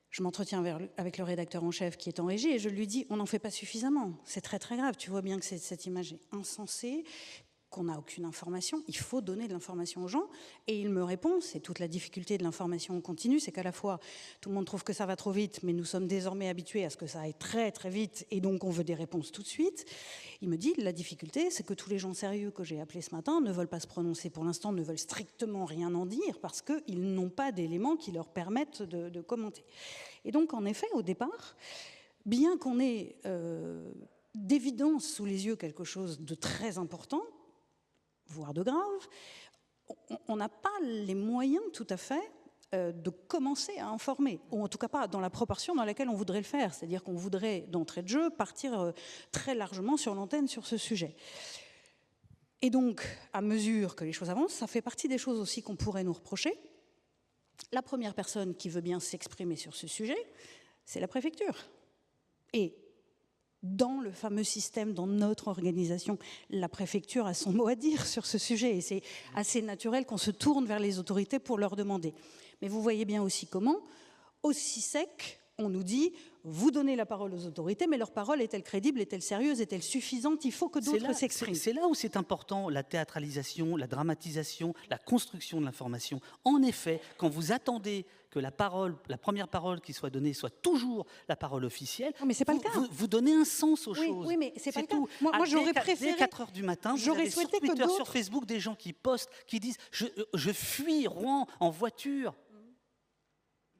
Je m'entretiens avec le rédacteur en chef qui est en régie et je lui dis, on n'en fait pas suffisamment. C'est très très grave. Tu vois bien que cette image est insensée, qu'on n'a aucune information, il faut donner de l'information aux gens. Et il me répond, c'est toute la difficulté de l'information continue, c'est qu'à la fois, tout le monde trouve que ça va trop vite, mais nous sommes désormais habitués à ce que ça aille très très vite, et donc on veut des réponses tout de suite. Il me dit, la difficulté, c'est que tous les gens sérieux que j'ai appelés ce matin ne veulent pas se prononcer pour l'instant, ne veulent strictement rien en dire, parce qu'ils n'ont pas d'éléments qui leur permettent de commenter. Et donc, en effet, au départ, bien qu'on ait d'évidence sous les yeux quelque chose de très important, voire de grave, on n'a pas les moyens tout à fait de commencer à informer, ou en tout cas pas dans la proportion dans laquelle on voudrait le faire, c'est-à-dire qu'on voudrait d'entrée de jeu partir très largement sur l'antenne sur ce sujet. Et donc, à mesure que les choses avancent, ça fait partie des choses aussi qu'on pourrait nous reprocher. La première personne qui veut bien s'exprimer sur ce sujet, c'est la préfecture. Et dans le fameux système, dans notre organisation, la préfecture a son mot à dire sur ce sujet et c'est assez naturel qu'on se tourne vers les autorités pour leur demander. Mais vous voyez bien aussi comment, aussi sec, on nous dit vous donnez la parole aux autorités, mais leur parole est-elle crédible, est-elle sérieuse, est-elle suffisante? Il faut que d'autres s'expriment.
C'est là où c'est important, la théâtralisation, la dramatisation, la construction de l'information. En effet, quand vous attendez que la première parole qui soit donnée soit toujours la parole officielle,
non, mais c'est pas le cas.
Vous donnez un sens aux choses.
Oui, mais c'est pas le cas.
Tout.
Moi j'aurais préféré.
Dès 4 heures du matin, vous avez sur Twitter, sur Facebook, des gens qui postent, qui disent je fuis Rouen en voiture.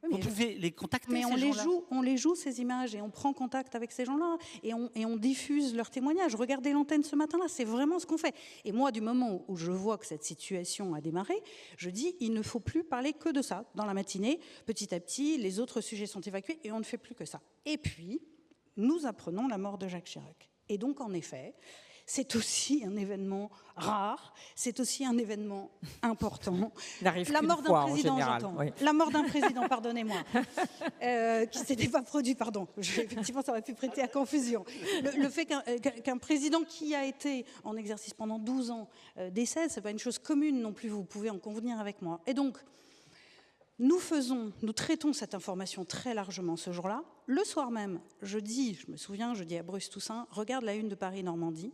Vous pouvez les contacter,
mais
ces gens-là.
On les joue, ces images, et on prend contact avec ces gens-là, et on diffuse leurs témoignages. Regardez l'antenne ce matin-là, c'est vraiment ce qu'on fait. Et moi, du moment où je vois que cette situation a démarré, je dis, il ne faut plus parler que de ça. Dans la matinée, petit à petit, les autres sujets sont évacués, et on ne fait plus que ça. Et puis, nous apprenons la mort de Jacques Chirac. Et donc, en effet, c'est aussi un événement rare, c'est aussi un événement important.
La mort d'un président, j'entends. Oui.
La mort d'un président, pardonnez-moi, qui ne s'était pas produit, pardon. Effectivement, ça aurait pu prêter à confusion. Le fait qu'un président qui a été en exercice pendant 12 ans décède, ce n'est pas une chose commune non plus, vous pouvez en convenir avec moi. Et donc, nous traitons cette information très largement ce jour-là. Le soir même, je me souviens à Bruce Toussaint, regarde la une de Paris-Normandie.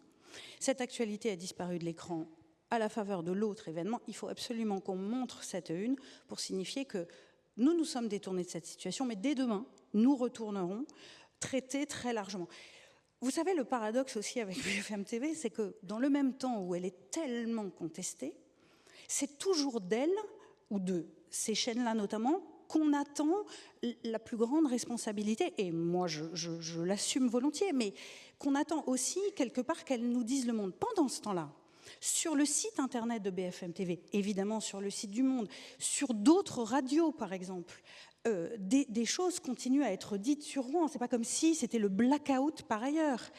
Cette actualité a disparu de l'écran à la faveur de l'autre événement. Il faut absolument qu'on montre cette une pour signifier que nous sommes détournés de cette situation, mais dès demain, nous retournerons traiter très largement. Vous savez, le paradoxe aussi avec BFM TV, c'est que dans le même temps où elle est tellement contestée, c'est toujours d'elle, ou de ces chaînes-là notamment, qu'on attend la plus grande responsabilité, et moi je l'assume volontiers, mais qu'on attend aussi quelque part qu'elles nous disent le monde. Pendant ce temps-là, sur le site internet de BFM TV, évidemment sur le site du Monde, sur d'autres radios par exemple, des choses continuent à être dites sur Rouen. C'est pas comme si c'était le blackout par ailleurs.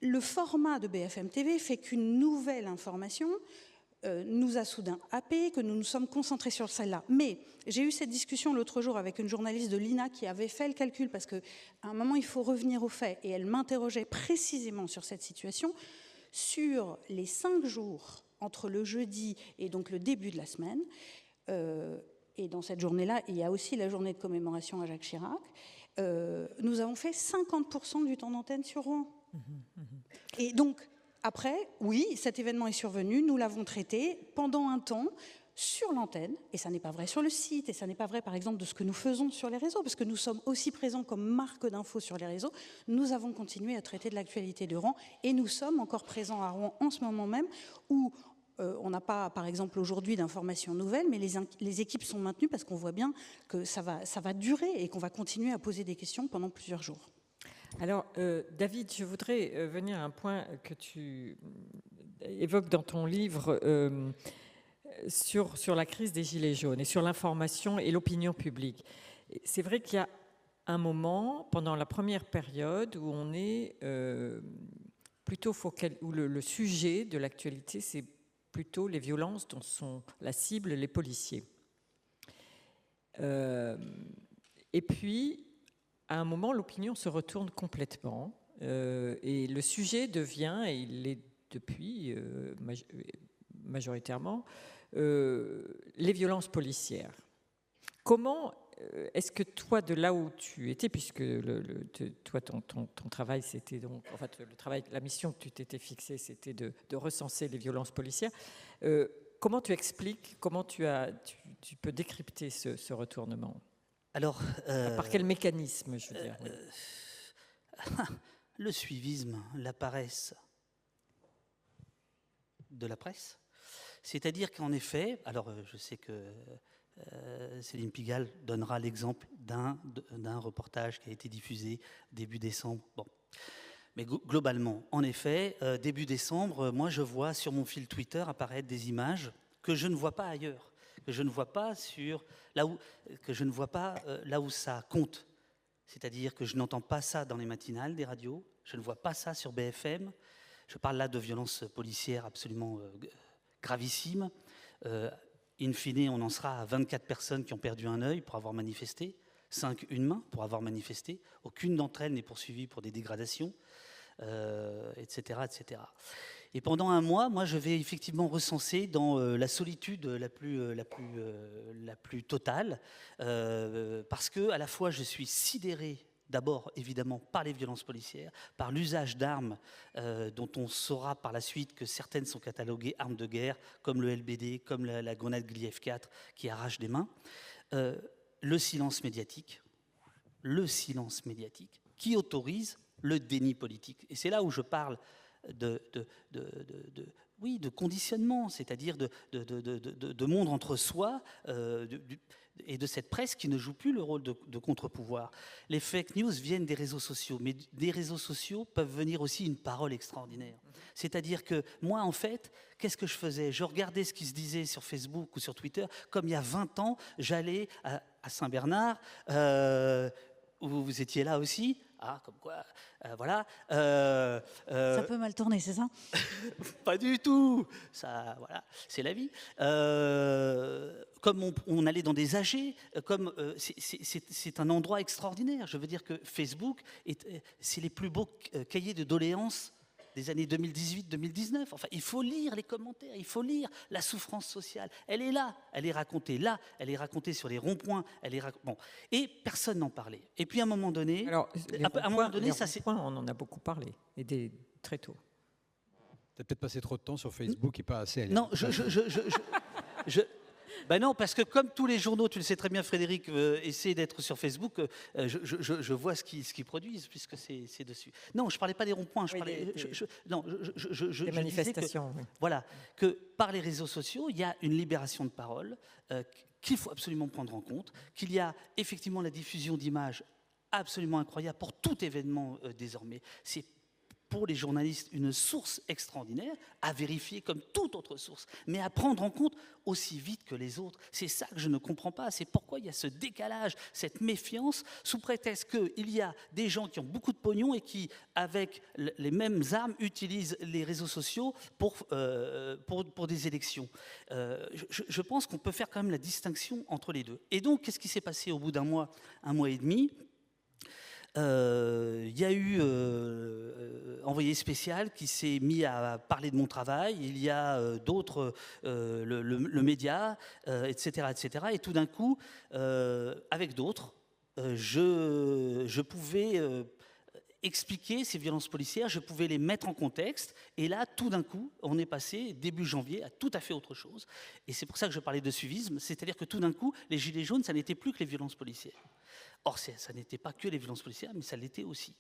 Le format de BFM TV fait qu'une nouvelle information nous a soudain happés, que nous nous sommes concentrés sur celle-là. Mais j'ai eu cette discussion l'autre jour avec une journaliste de l'INA qui avait fait le calcul, parce qu'à un moment, il faut revenir aux faits, et elle m'interrogeait précisément sur cette situation, sur les 5 jours entre le jeudi et donc le début de la semaine, et dans cette journée-là, il y a aussi la journée de commémoration à Jacques Chirac, nous avons fait 50% du temps d'antenne sur Rouen. Et donc, après, oui, cet événement est survenu, nous l'avons traité. Pendant un temps, sur l'antenne, et ça n'est pas vrai sur le site, et ça n'est pas vrai par exemple de ce que nous faisons sur les réseaux, parce que nous sommes aussi présents comme marque d'infos sur les réseaux. Nous avons continué à traiter de l'actualité de Rouen, et nous sommes encore présents à Rouen en ce moment même, où on n'a pas, par exemple, aujourd'hui d'informations nouvelles, mais les équipes sont maintenues parce qu'on voit bien que ça va durer et qu'on va continuer à poser des questions pendant plusieurs jours.
Alors, David, je voudrais venir à un point que tu évoques dans ton livre sur la crise des Gilets jaunes et sur l'information et l'opinion publique. C'est vrai qu'il y a un moment, pendant la première période, où on est plutôt où le sujet de l'actualité, c'est plutôt les violences dont sont la cible les policiers. Et puis, à un moment, l'opinion se retourne complètement et le sujet devient, et il l'est depuis majoritairement, les violences policières. Comment est-ce que toi, de là où tu étais, puisque toi, ton travail, c'était donc, en fait, la mission que tu t'étais fixée, c'était de recenser les violences policières. Comment tu expliques, comment tu peux décrypter ce retournement?
Alors,
par quel mécanisme, je veux dire oui.
Le suivisme, la paresse de la presse. C'est-à-dire qu'en effet, alors je sais que Céline Pigalle donnera l'exemple d'un reportage qui a été diffusé début décembre. Bon. Mais globalement, en effet, début décembre, moi je vois sur mon fil Twitter apparaître des images que je ne vois pas ailleurs, que je ne vois pas là où ça compte. C'est-à-dire que je n'entends pas ça dans les matinales des radios, je ne vois pas ça sur BFM. Je parle là de violences policières absolument gravissimes. In fine, on en sera à 24 personnes qui ont perdu un œil pour avoir manifesté, 5 une main pour avoir manifesté. Aucune d'entre elles n'est poursuivie pour des dégradations, etc., etc. Et pendant un mois, moi, je vais effectivement recenser dans la solitude la plus totale, parce que à la fois je suis sidéré. D'abord, évidemment, par les violences policières, par l'usage d'armes dont on saura par la suite que certaines sont cataloguées armes de guerre, comme le LBD, comme la grenade Gliev 4 qui arrache des mains. Le silence médiatique qui autorise le déni politique. Et c'est là où je parle de conditionnement, c'est-à-dire de monde entre soi et de cette presse qui ne joue plus le rôle de contre-pouvoir. Les fake news viennent des réseaux sociaux, mais des réseaux sociaux peuvent venir aussi une parole extraordinaire. C'est-à-dire que moi, en fait, qu'est-ce que je faisais? Je regardais ce qui se disait sur Facebook ou sur Twitter. Comme il y a 20 ans, j'allais à Saint-Bernard, où vous étiez là aussi. Ah, comme quoi, voilà.
Ça peut mal tourner, c'est ça?
Pas du tout. Ça, voilà, c'est la vie. Comme on allait dans des AG, comme c'est un endroit extraordinaire. Je veux dire que Facebook, c'est les plus beaux cahiers de doléances des années 2018-2019. Enfin, il faut lire les commentaires, il faut lire la souffrance sociale. Elle est là, elle est racontée là, elle est racontée sur les ronds-points. Bon. Et personne n'en parlait. Et puis à un moment donné,
on en a beaucoup parlé, et très tôt.
Tu as peut-être passé trop de temps sur Facebook et pas assez.
Non, ben non, parce que comme tous les journaux, tu le sais très bien, Frédéric, essaient d'être sur Facebook, je vois ce qu'ils produisent, puisque c'est dessus. Non, je ne parlais pas des ronds-points, je parlais...
des manifestations.
Que, voilà, que par les réseaux sociaux, il y a une libération de parole qu'il faut absolument prendre en compte, qu'il y a effectivement la diffusion d'images absolument incroyable pour tout événement désormais. C'est pour les journalistes une source extraordinaire, à vérifier comme toute autre source, mais à prendre en compte aussi vite que les autres. C'est ça que je ne comprends pas, c'est pourquoi il y a ce décalage, cette méfiance, sous prétexte qu'il y a des gens qui ont beaucoup de pognon et qui, avec les mêmes armes, utilisent les réseaux sociaux pour des élections. Je pense qu'on peut faire quand même la distinction entre les deux. Et donc, qu'est-ce qui s'est passé au bout d'un mois et demi ? Il y a eu envoyé spécial qui s'est mis à parler de mon travail. Il y a d'autres, le média, etc., etc. Et tout d'un coup, avec d'autres, je pouvais expliquer ces violences policières, je pouvais les mettre en contexte. Et là, tout d'un coup, on est passé, début janvier, à tout à fait autre chose. Et c'est pour ça que je parlais de suivisme, c'est-à-dire que tout d'un coup, les gilets jaunes, ça n'était plus que les violences policières. Or, ça n'était pas que les violences policières, mais ça l'était aussi.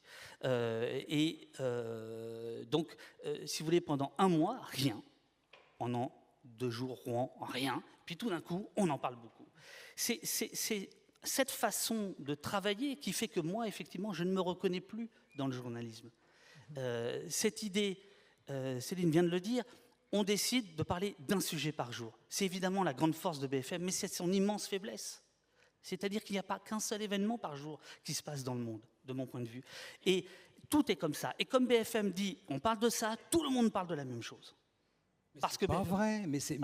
Donc, si vous voulez, pendant un mois, rien. Pendant 2 jours, Rouen, rien. Puis tout d'un coup, on en parle beaucoup. C'est cette façon de travailler qui fait que moi, effectivement, je ne me reconnais plus dans le journalisme. Cette idée, Céline vient de le dire, on décide de parler d'un sujet par jour. C'est évidemment la grande force de BFM, mais c'est son immense faiblesse. C'est-à-dire qu'il n'y a pas qu'un seul événement par jour qui se passe dans le monde, de mon point de vue. Et tout est comme ça. Et comme BFM dit, on parle de ça, tout le monde parle de la même chose.
Parce que pas vrai, mais c'est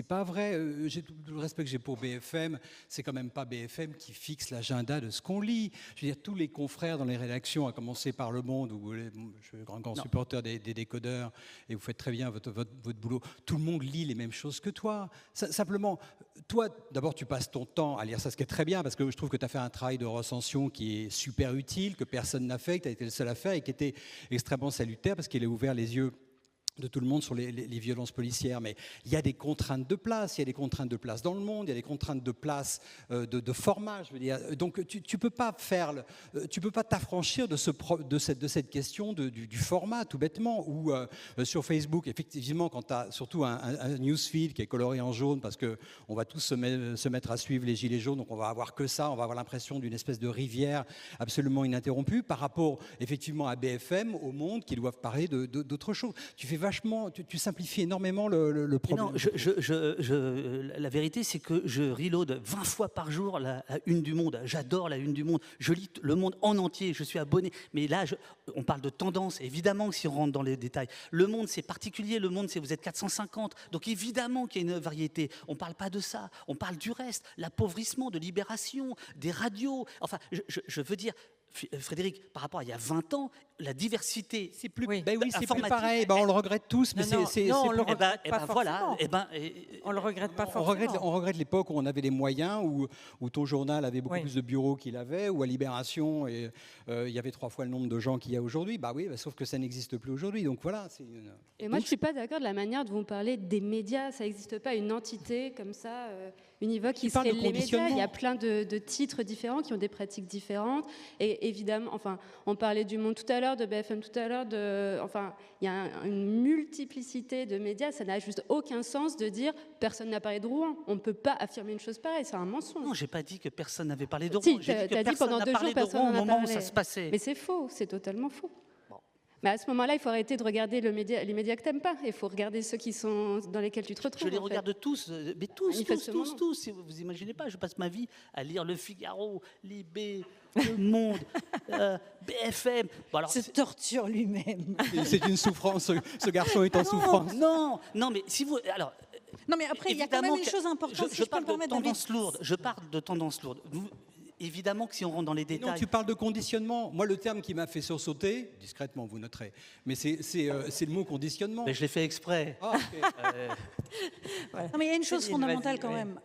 pas vrai. Tout le respect que j'ai pour BFM, c'est quand même pas BFM qui fixe l'agenda de ce qu'on lit. Je veux dire, tous les confrères dans les rédactions, à commencer par Le Monde, où je suis un grand supporter des décodeurs, et vous faites très bien votre boulot. Tout le monde lit les mêmes choses que toi. Simplement, toi, d'abord, tu passes ton temps à lire ça, ce qui est très bien, parce que je trouve que tu as fait un travail de recension qui est super utile, que personne n'a fait, que tu as été le seul à faire, et qui était extrêmement salutaire, parce qu'il a ouvert les yeux de tout le monde sur les violences policières, mais il y a des contraintes de place, il y a des contraintes de place dans le monde, il y a des contraintes de place, de format, je veux dire. Donc tu peux pas t'affranchir de cette question du format, tout bêtement. Ou sur Facebook, effectivement, quand tu as surtout un newsfeed qui est coloré en jaune, parce que on va tous se mettre à suivre les gilets jaunes, donc on va avoir que ça, on va avoir l'impression d'une espèce de rivière absolument ininterrompue, par rapport effectivement à BFM, au Monde, qui doivent parler d'autre chose. Tu simplifies énormément le problème.
Non, la vérité, c'est que je reload 20 fois par jour la une du Monde. J'adore la une du Monde. Je lis le Monde en entier. Je suis abonné. Mais là, on parle de tendance. Évidemment, si on rentre dans les détails. Le Monde, c'est particulier. Le Monde, vous êtes 450. Donc évidemment qu'il y a une variété. On ne parle pas de ça. On parle du reste. L'appauvrissement de Libération, des radios. Enfin, je veux dire... Frédéric, par rapport à il y a 20 ans, la diversité,
c'est plus, oui, c'est plus pareil. On le regrette tous, mais
on le regrette pas
voilà.
On le regrette pas forcément.
On regrette l'époque où on avait les moyens, où ton journal avait beaucoup plus de bureaux qu'il avait, où à Libération, il y avait 3 fois le nombre de gens qu'il y a aujourd'hui. Sauf que ça n'existe plus aujourd'hui. Donc voilà.
Et moi, je suis pas d'accord de la manière dont vous parlez des médias. Ça n'existe pas une entité comme ça, univoque qui serait les médias. Il y a plein de titres différents qui ont des pratiques différentes. Et évidemment, on parlait du Monde tout à l'heure, de BFM tout à l'heure, il y a une multiplicité de médias. Ça n'a juste aucun sens de dire personne n'a parlé de Rouen. On ne peut pas affirmer une chose pareille, c'est un mensonge.
Non, j'ai pas dit que personne n'avait parlé de Rouen.
Si,
j'ai dit que
dit pendant 2 jours, personne n'en a
parlé au moment où
parlé.
ça se passait.
Mais c'est faux, c'est totalement faux. Mais à ce moment-là, il faut arrêter de regarder les médias que tu n'aimes pas. Il faut regarder ceux qui sont dans lesquels tu te retrouves.
Je les regarde tous, mais tous. Si vous imaginez pas, je passe ma vie à lire Le Figaro, Libé, Le Monde, BFM.
Se torture lui-même.
C'est une souffrance. Ce garçon est en souffrance.
Non, mais si vous... Alors,
non, mais après, il y a quand même une chose importante.
Je parle de tendance lourde. Je parle de tendance lourde. Évidemment que si on rentre dans les détails...
Non, tu parles de conditionnement. Moi, le terme qui m'a fait sursauter, discrètement, vous noterez, mais c'est le mot conditionnement.
Mais je l'ai fait exprès.
Ah, okay.
Voilà. Non, mais il y a une chose fondamentale quand même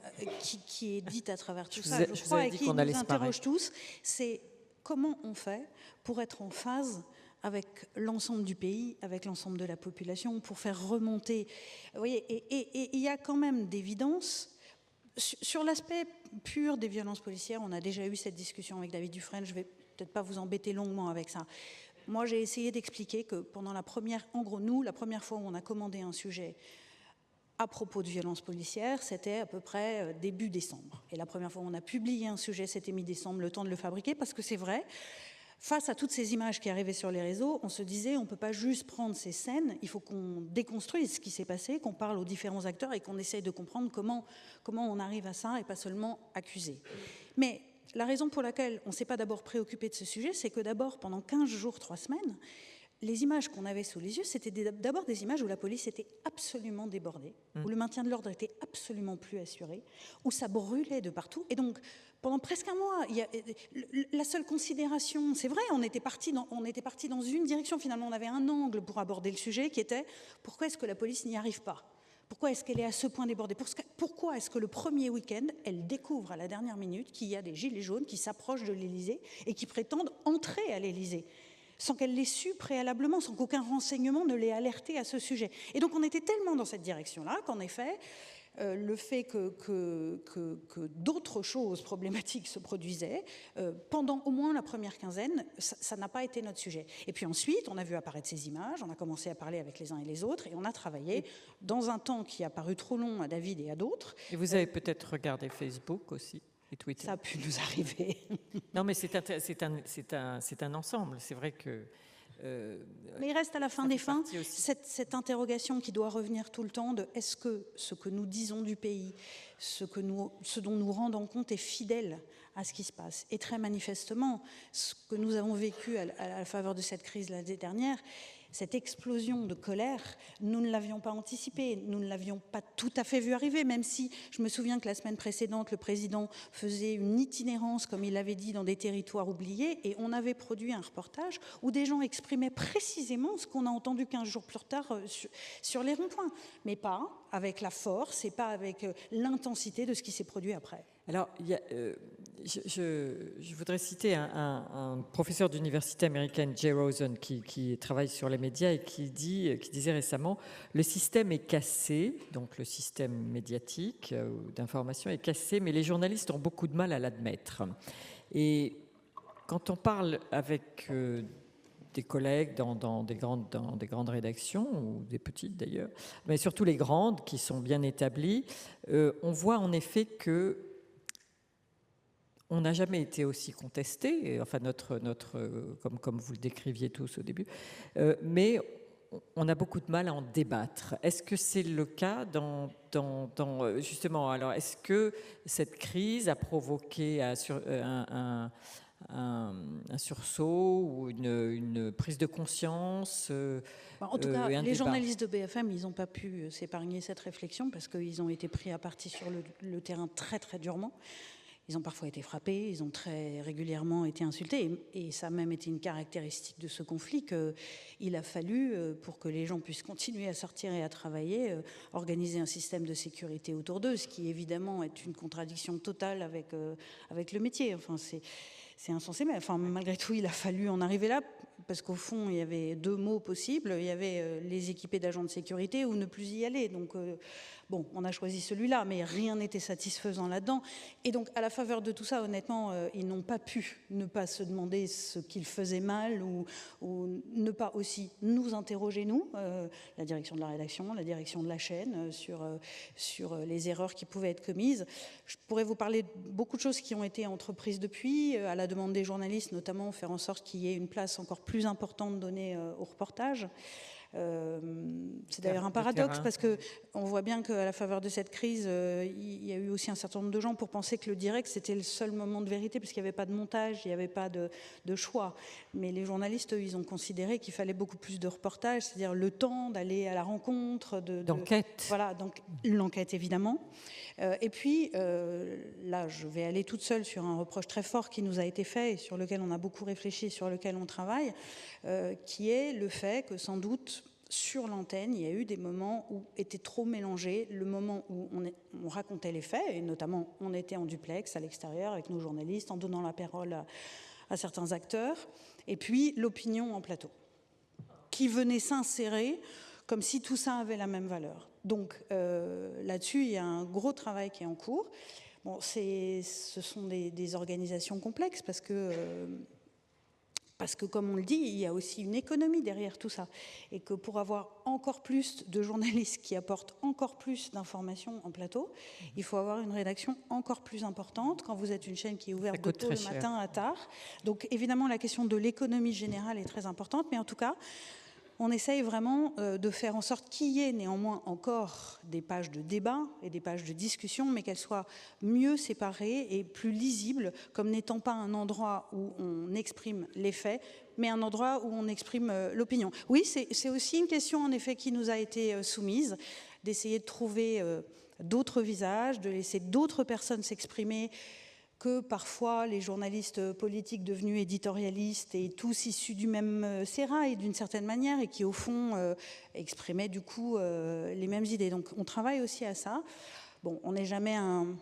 qui est dite à travers tout ça, je crois, et qui nous interroge tous, c'est comment on fait pour être en phase avec l'ensemble du pays, avec l'ensemble de la population, pour faire remonter... Vous voyez, et il y a quand même d'évidence... Sur l'aspect pur des violences policières, on a déjà eu cette discussion avec David Dufresne, je ne vais peut-être pas vous embêter longuement avec ça. Moi, j'ai essayé d'expliquer que pendant la première fois où on a commandé un sujet à propos de violences policières, c'était à peu près début décembre. Et la première fois où on a publié un sujet, c'était mi-décembre, le temps de le fabriquer, parce que c'est vrai... Face à toutes ces images qui arrivaient sur les réseaux, on se disait on ne peut pas juste prendre ces scènes, il faut qu'on déconstruise ce qui s'est passé, qu'on parle aux différents acteurs et qu'on essaye de comprendre comment on arrive à ça et pas seulement accuser. Mais la raison pour laquelle on ne s'est pas d'abord préoccupé de ce sujet, c'est que d'abord, pendant 15 jours, 3 semaines, les images qu'on avait sous les yeux, c'était d'abord des images où la police était absolument débordée, où le maintien de l'ordre était absolument plus assuré, où ça brûlait de partout. Et donc, pendant presque un mois, la seule considération, c'est vrai, on était parti dans une direction, finalement, on avait un angle pour aborder le sujet qui était pourquoi est-ce que la police n'y arrive pas ? Pourquoi est-ce qu'elle est à ce point débordée ? Pourquoi est-ce que le premier week-end, elle découvre à la dernière minute qu'il y a des gilets jaunes qui s'approchent de l'Élysée et qui prétendent entrer à l'Élysée ? sans qu'elle l'ait su préalablement, sans qu'aucun renseignement ne l'ait alerté à ce sujet. Et donc on était tellement dans cette direction-là qu'en effet, le fait que d'autres choses problématiques se produisaient, pendant au moins la première quinzaine, ça n'a pas été notre sujet. Et puis ensuite, on a vu apparaître ces images, on a commencé à parler avec les uns et les autres, et on a travaillé dans un temps qui a paru trop long à David et à d'autres.
Et vous avez peut-être regardé Facebook aussi et Twitter.
Ça a pu nous arriver.
Non, mais c'est un ensemble. C'est vrai que...
Mais il reste à la fin des fins cette interrogation qui doit revenir tout le temps de est-ce que ce que nous disons du pays, ce dont nous rendons compte est fidèle à ce qui se passe. Et très manifestement, ce que nous avons vécu à la faveur de cette crise l'année dernière, cette explosion de colère, nous ne l'avions pas anticipée, nous ne l'avions pas tout à fait vu arriver, même si je me souviens que la semaine précédente, le président faisait une itinérance, comme il l'avait dit, dans des territoires oubliés, et on avait produit un reportage où des gens exprimaient précisément ce qu'on a entendu 15 jours plus tard sur les ronds-points, mais pas avec la force et pas avec l'intensité de ce qui s'est produit après.
Alors, je voudrais citer un professeur d'université américaine, Jay Rosen, qui travaille sur les médias et qui disait récemment « Le système est cassé, donc le système médiatique d'information est cassé, mais les journalistes ont beaucoup de mal à l'admettre. » Et quand on parle avec des collègues dans des grandes rédactions, ou des petites d'ailleurs, mais surtout les grandes qui sont bien établies, on voit en effet que on n'a jamais été aussi contesté, enfin comme vous le décriviez tous au début, mais on a beaucoup de mal à en débattre. Est-ce que c'est le cas justement, alors est-ce que cette crise a provoqué un sursaut ou une prise de conscience
En tout cas, les journalistes de BFM, ils n'ont pas pu s'épargner cette réflexion parce qu'ils ont été pris à partie sur le terrain très très durement. Ils ont parfois été frappés, ils ont très régulièrement été insultés. Et ça a même été une caractéristique de ce conflit qu'il a fallu, pour que les gens puissent continuer à sortir et à travailler, organiser un système de sécurité autour d'eux, ce qui évidemment est une contradiction totale avec le métier. Enfin, c'est insensé, mais enfin, malgré tout, il a fallu en arriver là, parce qu'au fond, il y avait deux mots possibles. Il y avait les équiper d'agents de sécurité ou ne plus y aller. Donc, bon, on a choisi celui-là, mais rien n'était satisfaisant là-dedans. Et donc, à la faveur de tout ça, honnêtement, ils n'ont pas pu ne pas se demander ce qu'ils faisaient mal ou ne pas aussi nous interroger, nous, la direction de la rédaction, la direction de la chaîne, sur les erreurs qui pouvaient être commises. Je pourrais vous parler de beaucoup de choses qui ont été entreprises depuis, à la demande des journalistes, notamment faire en sorte qu'il y ait une place encore plus importante donnée au reportage. C'est d'ailleurs un paradoxe parce qu'on voit bien qu'à la faveur de cette crise, il y a eu aussi un certain nombre de gens pour penser que le direct c'était le seul moment de vérité parce qu'il n'y avait pas de montage, il n'y avait pas de choix. Mais les journalistes, eux, ils ont considéré qu'il fallait beaucoup plus de reportage, c'est-à-dire le temps d'aller à la rencontre.
D'enquête.
Voilà, donc l'enquête évidemment. Et puis, là, je vais aller toute seule sur un reproche très fort qui nous a été fait et sur lequel on a beaucoup réfléchi, sur lequel on travaille, qui est le fait que sans doute, sur l'antenne, il y a eu des moments où étaient trop mélangés le moment où on racontait les faits, et notamment on était en duplex à l'extérieur avec nos journalistes, en donnant la parole à certains acteurs, et puis l'opinion en plateau, qui venait s'insérer comme si tout ça avait la même valeur. Donc là-dessus, il y a un gros travail qui est en cours. Bon, ce sont des organisations complexes parce que, comme on le dit, il y a aussi une économie derrière tout ça. Et que pour avoir encore plus de journalistes qui apportent encore plus d'informations en plateau, il faut avoir une rédaction encore plus importante quand vous êtes une chaîne qui est ouverte de tôt le matin à tard. Donc évidemment, la question de l'économie générale est très importante, mais en tout cas, on essaye vraiment de faire en sorte qu'il y ait néanmoins encore des pages de débat et des pages de discussion, mais qu'elles soient mieux séparées et plus lisibles, comme n'étant pas un endroit où on exprime les faits, mais un endroit où on exprime l'opinion. Oui, c'est aussi une question, en effet, qui nous a été soumise, d'essayer de trouver d'autres visages, de laisser d'autres personnes s'exprimer, que parfois les journalistes politiques devenus éditorialistes et tous issus du même sérail d'une certaine manière et qui au fond exprimaient du coup les mêmes idées. Donc on travaille aussi à ça. Bon, on n'est jamais un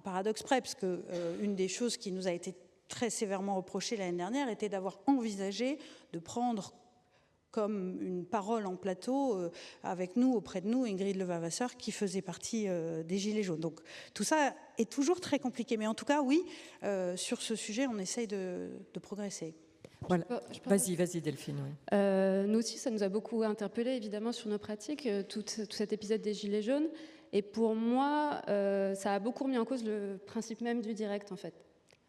paradoxe près parce que une des choses qui nous a été très sévèrement reproché l'année dernière était d'avoir envisagé de prendre comme une parole en plateau avec nous, auprès de nous, Ingrid Levavasseur, qui faisait partie des Gilets jaunes. Donc tout ça est toujours très compliqué. Mais en tout cas, oui, sur ce sujet, on essaye de progresser.
Voilà. Vas-y Delphine. Oui.
Nous aussi, ça nous a beaucoup interpellés, évidemment, sur nos pratiques, tout cet épisode des Gilets jaunes. Et pour moi, ça a beaucoup remis en cause le principe même du direct, en fait.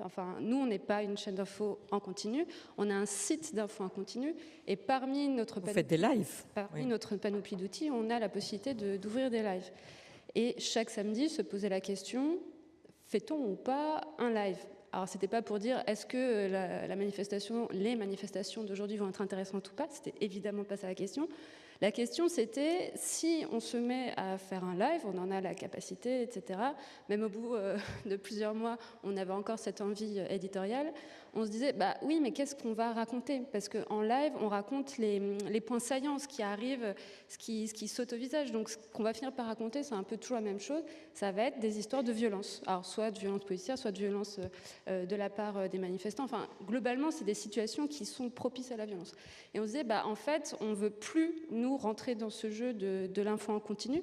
Enfin, nous, on n'est pas une chaîne d'infos en continu, on a un site d'infos en continu, et parmi notre panoplie d'outils, on a la possibilité d'ouvrir des lives. Et chaque samedi, se poser la question, fait-on ou pas un live ? Alors, c'était pas pour dire est-ce que les manifestations d'aujourd'hui vont être intéressantes ou pas, c'était évidemment pas ça la question. La question, c'était si on se met à faire un live, on en a la capacité, etc. Même au bout de plusieurs mois, on avait encore cette envie éditoriale. On se disait, bah oui, mais qu'est-ce qu'on va raconter ? Parce qu'en live, on raconte les points saillants, ce qui arrive, ce qui saute au visage. Donc, ce qu'on va finir par raconter, c'est un peu toujours la même chose. Ça va être des histoires de violence. Alors, soit de violence policière, soit de violence de la part des manifestants. Enfin, globalement, c'est des situations qui sont propices à la violence. Et on se disait, bah, en fait, on ne veut plus, nous, rentrer dans ce jeu de l'info en continu.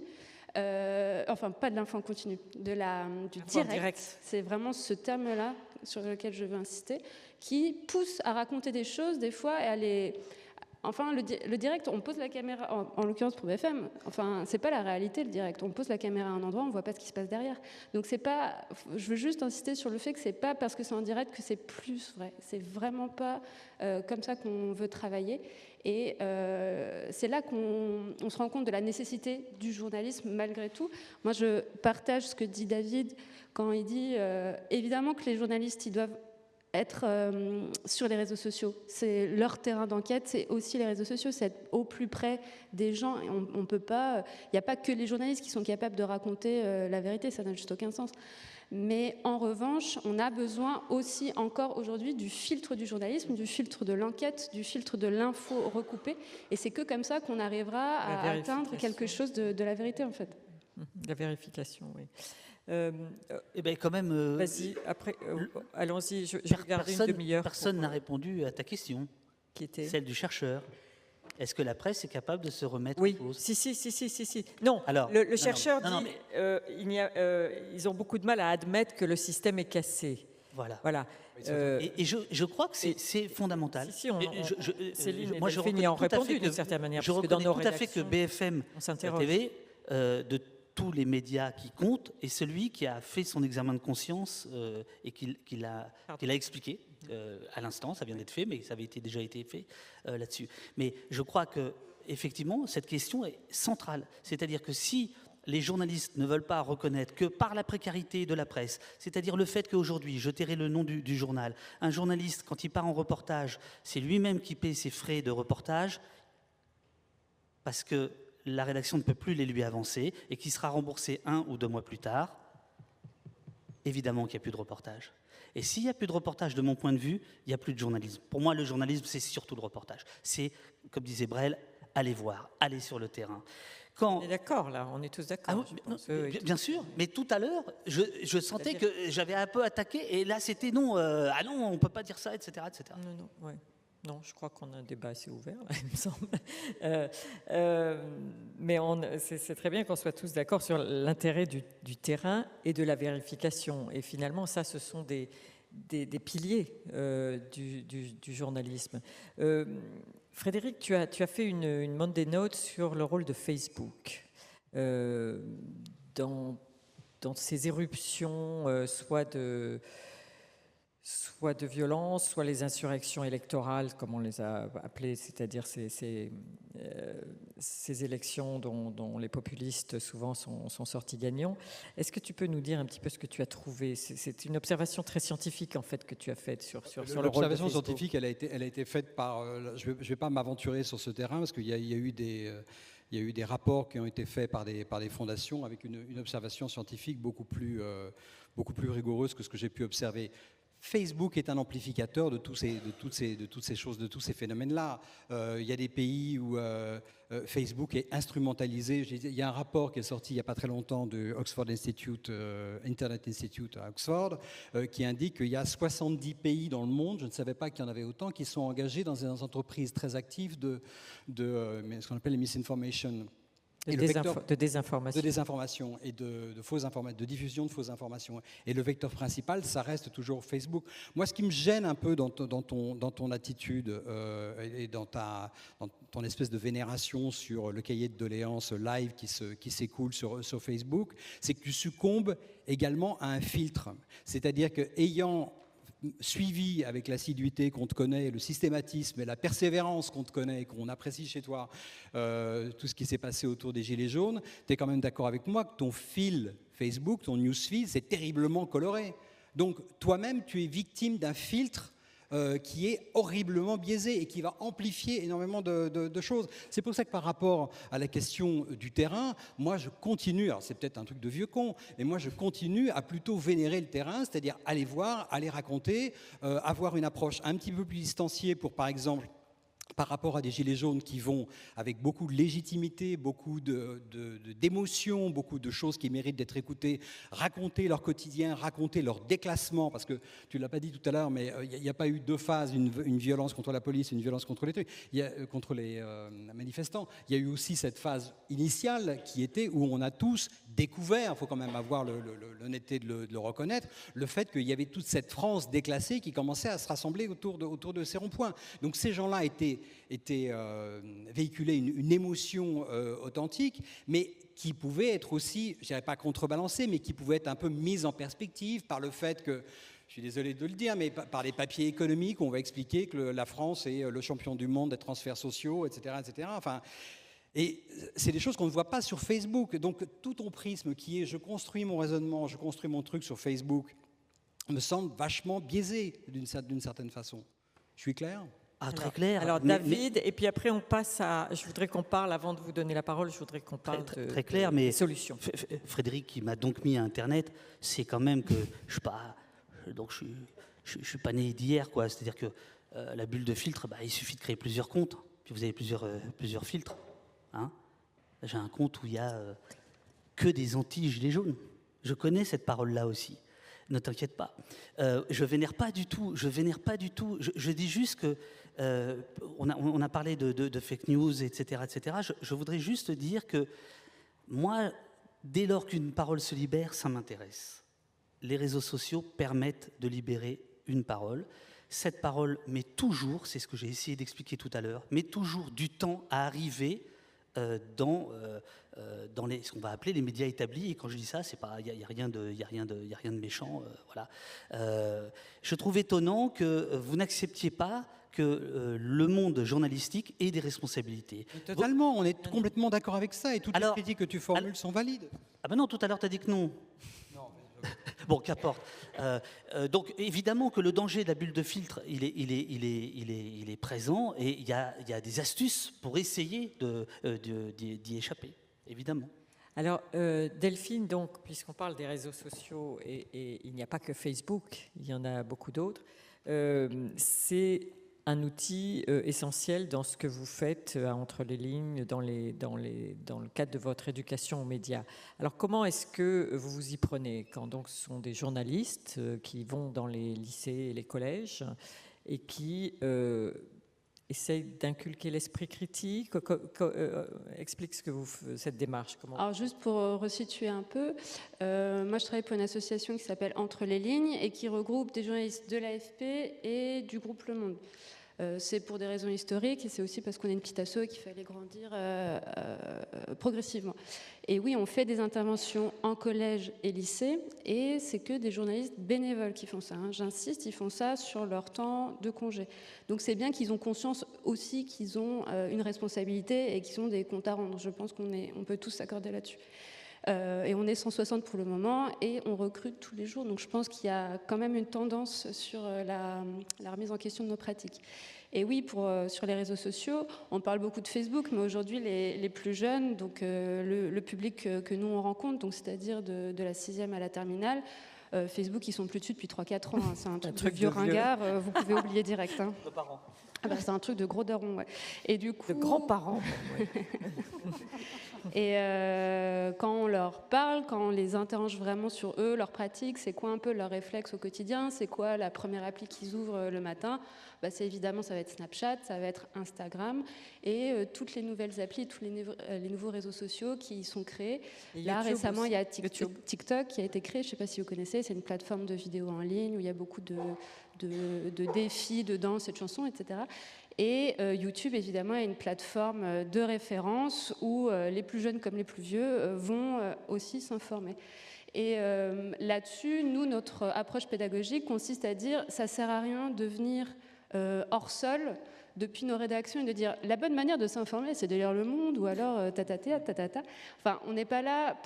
Enfin, pas de l'info en continu, du direct. C'est vraiment ce terme-là sur lequel je veux insister, qui pousse à raconter des choses, des fois, et à les... Enfin, le direct, on pose la caméra, en l'occurrence pour BFM, enfin, c'est pas la réalité, le direct. On pose la caméra à un endroit, on voit pas ce qui se passe derrière. Donc, c'est pas... Je veux juste insister sur le fait que c'est pas parce que c'est en direct que c'est plus vrai. C'est vraiment pas comme ça qu'on veut travailler. Et c'est là qu'on se rend compte de la nécessité du journalisme, malgré tout. Moi, je partage ce que dit David quand il dit, évidemment que les journalistes, ils doivent être sur les réseaux sociaux. C'est leur terrain d'enquête, c'est aussi les réseaux sociaux, c'est être au plus près des gens. Et on peut pas... Il n'y a pas que les journalistes qui sont capables de raconter la vérité, ça n'a juste aucun sens. Mais en revanche, on a besoin aussi encore aujourd'hui du filtre du journalisme, du filtre de l'enquête, du filtre de l'info recoupée. Et c'est que comme ça qu'on arrivera à atteindre quelque chose de la vérité, en fait.
La vérification, oui.
Eh bien, quand même...
Vas-y, après, allons-y, je vais regarder une demi-heure.
Personne n'a répondu à ta question,
qui était
celle du chercheur. Est-ce que la presse est capable de se remettre
en
cause ?
Si. Non, alors, le chercheur dit ils ont beaucoup de mal à admettre que le système est cassé.
Voilà. Et je crois que c'est fondamental.
Moi, je reconnais répondu d'une certaine manière.
Je reconnais tout à fait que BFM TV, de tous les médias qui comptent, est celui qui a fait son examen de conscience et qui l'a expliqué à l'instant. Ça vient d'être fait, mais ça avait déjà été fait là-dessus. Mais je crois que effectivement, cette question est centrale. C'est-à-dire que si les journalistes ne veulent pas reconnaître que par la précarité de la presse, c'est-à-dire le fait qu'aujourd'hui, je tairai le nom du journal, un journaliste, quand il part en reportage, c'est lui-même qui paie ses frais de reportage, parce que la rédaction ne peut plus les lui avancer et qui sera remboursé 1 ou 2 mois plus tard, évidemment qu'il n'y a plus de reportage. Et s'il n'y a plus de reportage, de mon point de vue, il n'y a plus de journalisme. Pour moi, le journalisme, c'est surtout le reportage. C'est, comme disait Brel, aller voir, aller sur le terrain.
On est d'accord, là, on est tous d'accord.
Bien sûr, mais tout à l'heure, je sentais que j'avais un peu attaqué, et là, c'était non, on ne peut pas dire ça, etc.
Non, je crois qu'on a un débat assez ouvert, là, il me semble. Mais c'est très bien qu'on soit tous d'accord sur l'intérêt du terrain et de la vérification. Et finalement, ça, ce sont des piliers du journalisme. Frédéric, tu as fait une Monday Note sur le rôle de Facebook dans ces éruptions, soit de violence, soit les insurrections électorales, comme on les a appelées, c'est-à-dire ces élections dont les populistes souvent sont sortis gagnants. Est-ce que tu peux nous dire un petit peu ce que tu as trouvé ? C'est une observation très scientifique, en fait, que tu as faite sur le rôle de Facebook.
L'observation scientifique, elle a été faite par... je ne vais pas m'aventurer sur ce terrain, parce qu'il y a eu des rapports qui ont été faits par des fondations avec une observation scientifique beaucoup plus rigoureuse que ce que j'ai pu observer. Facebook est un amplificateur de toutes ces choses, de tous ces phénomènes-là. Il y a des pays où Facebook est instrumentalisé. Il y a un rapport qui est sorti il n'y a pas très longtemps de Oxford Institute, Internet Institute à Oxford, qui indique qu'il y a 70 pays dans le monde, je ne savais pas qu'il y en avait autant, qui sont engagés dans des entreprises très actives de ce qu'on appelle les misinformation.
De désinformation.
De désinformation et de fausses informations, de diffusion de fausses informations. Et le vecteur principal, ça reste toujours Facebook. Moi, ce qui me gêne un peu dans ton attitude et dans ton espèce de vénération sur le cahier de doléances live qui s'écoule sur Facebook, c'est que tu succombes également à un filtre. C'est-à-dire qu'ayant suivi avec l'assiduité qu'on te connaît, le systématisme et la persévérance qu'on te connaît, qu'on apprécie chez toi, tout ce qui s'est passé autour des Gilets jaunes, tu es quand même d'accord avec moi que ton fil Facebook, ton newsfeed, c'est terriblement coloré. Donc toi-même, tu es victime d'un filtre qui est horriblement biaisé et qui va amplifier énormément de choses. C'est pour ça que par rapport à la question du terrain, moi je continue, alors c'est peut-être un truc de vieux con, mais moi je continue à plutôt vénérer le terrain, c'est-à-dire aller voir, aller raconter, avoir une approche un petit peu plus distanciée pour par exemple par rapport à des gilets jaunes qui vont avec beaucoup de légitimité, beaucoup d'émotions, beaucoup de choses qui méritent d'être écoutées, raconter leur quotidien, raconter leur déclassement, parce que tu ne l'as pas dit tout à l'heure, mais il n'y a pas eu deux phases, une violence contre la police, une violence contre les manifestants. Il y a eu aussi cette phase initiale qui était où on a tous découvert, il faut quand même avoir l'honnêteté de le reconnaître, le fait qu'il y avait toute cette France déclassée qui commençait à se rassembler autour de ces ronds-points. Donc ces gens-là étaient véhiculer une émotion authentique, mais qui pouvait être aussi, je ne dirais pas contrebalancée, mais qui pouvait être un peu mise en perspective par le fait que, je suis désolé de le dire, mais par les papiers économiques, on va expliquer que la France est le champion du monde des transferts sociaux, etc. etc. Enfin, et c'est des choses qu'on ne voit pas sur Facebook. Donc tout ton prisme qui est je construis mon raisonnement, je construis mon truc sur Facebook, me semble vachement biaisé d'une certaine façon. Je suis clair ?
Ah, très clair.
Alors David, et puis après on passe à... Je voudrais qu'on parle, avant de vous donner la parole, je voudrais qu'on parle
très clair, mais
solutions.
Frédéric, qui m'a donc mis à Internet, c'est quand même que je suis pas... Donc je suis pas né d'hier, quoi. C'est-à-dire que la bulle de filtre, il suffit de créer plusieurs comptes, puis vous avez plusieurs filtres. Hein. J'ai un compte où il y a que des anti-gilets jaunes. Je connais cette parole-là aussi. Ne t'inquiète pas. Je vénère pas du tout. Je dis juste que on a parlé de fake news, etc., etc. Je voudrais juste dire que moi, dès lors qu'une parole se libère, ça m'intéresse. Les réseaux sociaux permettent de libérer une parole. Cette parole met toujours, c'est ce que j'ai essayé d'expliquer tout à l'heure, met toujours du temps à arriver dans ce qu'on va appeler les médias établis. Et quand je dis ça, il n'y a rien de méchant. Voilà. Je trouve étonnant que vous n'acceptiez pas que le monde journalistique ait des responsabilités.
Totalement, on est complètement d'accord avec ça. Et toutes les critiques que tu formules sont valides.
Ah ben non, tout à l'heure, tu as dit que non. Bon, qu'importe. Donc, évidemment que le danger de la bulle de filtre, il est présent, et il y a des astuces pour essayer d'y échapper, évidemment.
Alors, Delphine, donc, puisqu'on parle des réseaux sociaux, et il n'y a pas que Facebook, il y en a beaucoup d'autres, c'est un outil essentiel dans ce que vous faites entre les lignes, dans le cadre de votre éducation aux médias. Alors comment est-ce que vous vous y prenez quand donc ce sont des journalistes qui vont dans les lycées et les collèges et qui essayent d'inculquer l'esprit critique? Explique ce que cette démarche.
Alors juste pour resituer un peu, moi je travaille pour une association qui s'appelle Entre les lignes et qui regroupe des journalistes de l'AFP et du groupe Le Monde. C'est pour des raisons historiques et c'est aussi parce qu'on est une petite asso et qu'il fallait grandir progressivement. Et oui, on fait des interventions en collège et lycée et c'est que des journalistes bénévoles qui font ça. Hein. J'insiste, ils font ça sur leur temps de congé. Donc c'est bien qu'ils ont conscience aussi qu'ils ont une responsabilité et qu'ils ont des comptes à rendre. Je pense qu'on peut tous s'accorder là-dessus. Et on est 160 pour le moment et on recrute tous les jours. Donc je pense qu'il y a quand même une tendance sur la remise en question de nos pratiques. Et oui, sur les réseaux sociaux, on parle beaucoup de Facebook, mais aujourd'hui les plus jeunes, donc le public que nous on rencontre, donc c'est-à-dire de la 6e à la terminale, Facebook, ils sont plus dessus depuis 3-4 ans. Hein. C'est un truc de
truc
vieux
de vieux.
ringard, vous pouvez oublier direct. Hein.
Nos parents.
Ah bah, c'est un truc de gros daron, ouais. Et du coup,
De grands-parents.
et quand on leur parle, quand on les interroge vraiment sur eux, leurs pratiques, c'est quoi un peu leur réflexe au quotidien, c'est quoi la première appli qu'ils ouvrent le matin, bah, c'est évidemment, ça va être Snapchat, ça va être Instagram, et toutes les nouvelles applis, tous les nouveaux réseaux sociaux qui sont créés.
Et
Là,
YouTube
récemment,
aussi.
il y a
YouTube.
TikTok qui a été créé, je ne sais pas si vous connaissez, c'est une plateforme de vidéos en ligne où il y a beaucoup de défis, de danse et de chansons, etc. Et YouTube, évidemment, est une plateforme de référence où les plus jeunes comme les plus vieux vont aussi s'informer. Et là-dessus, nous, notre approche pédagogique consiste à dire ça ne sert à rien de venir hors sol depuis nos rédactions et de dire la bonne manière de s'informer, c'est de lire Le Monde ou alors tatata. Enfin, on n'est pas là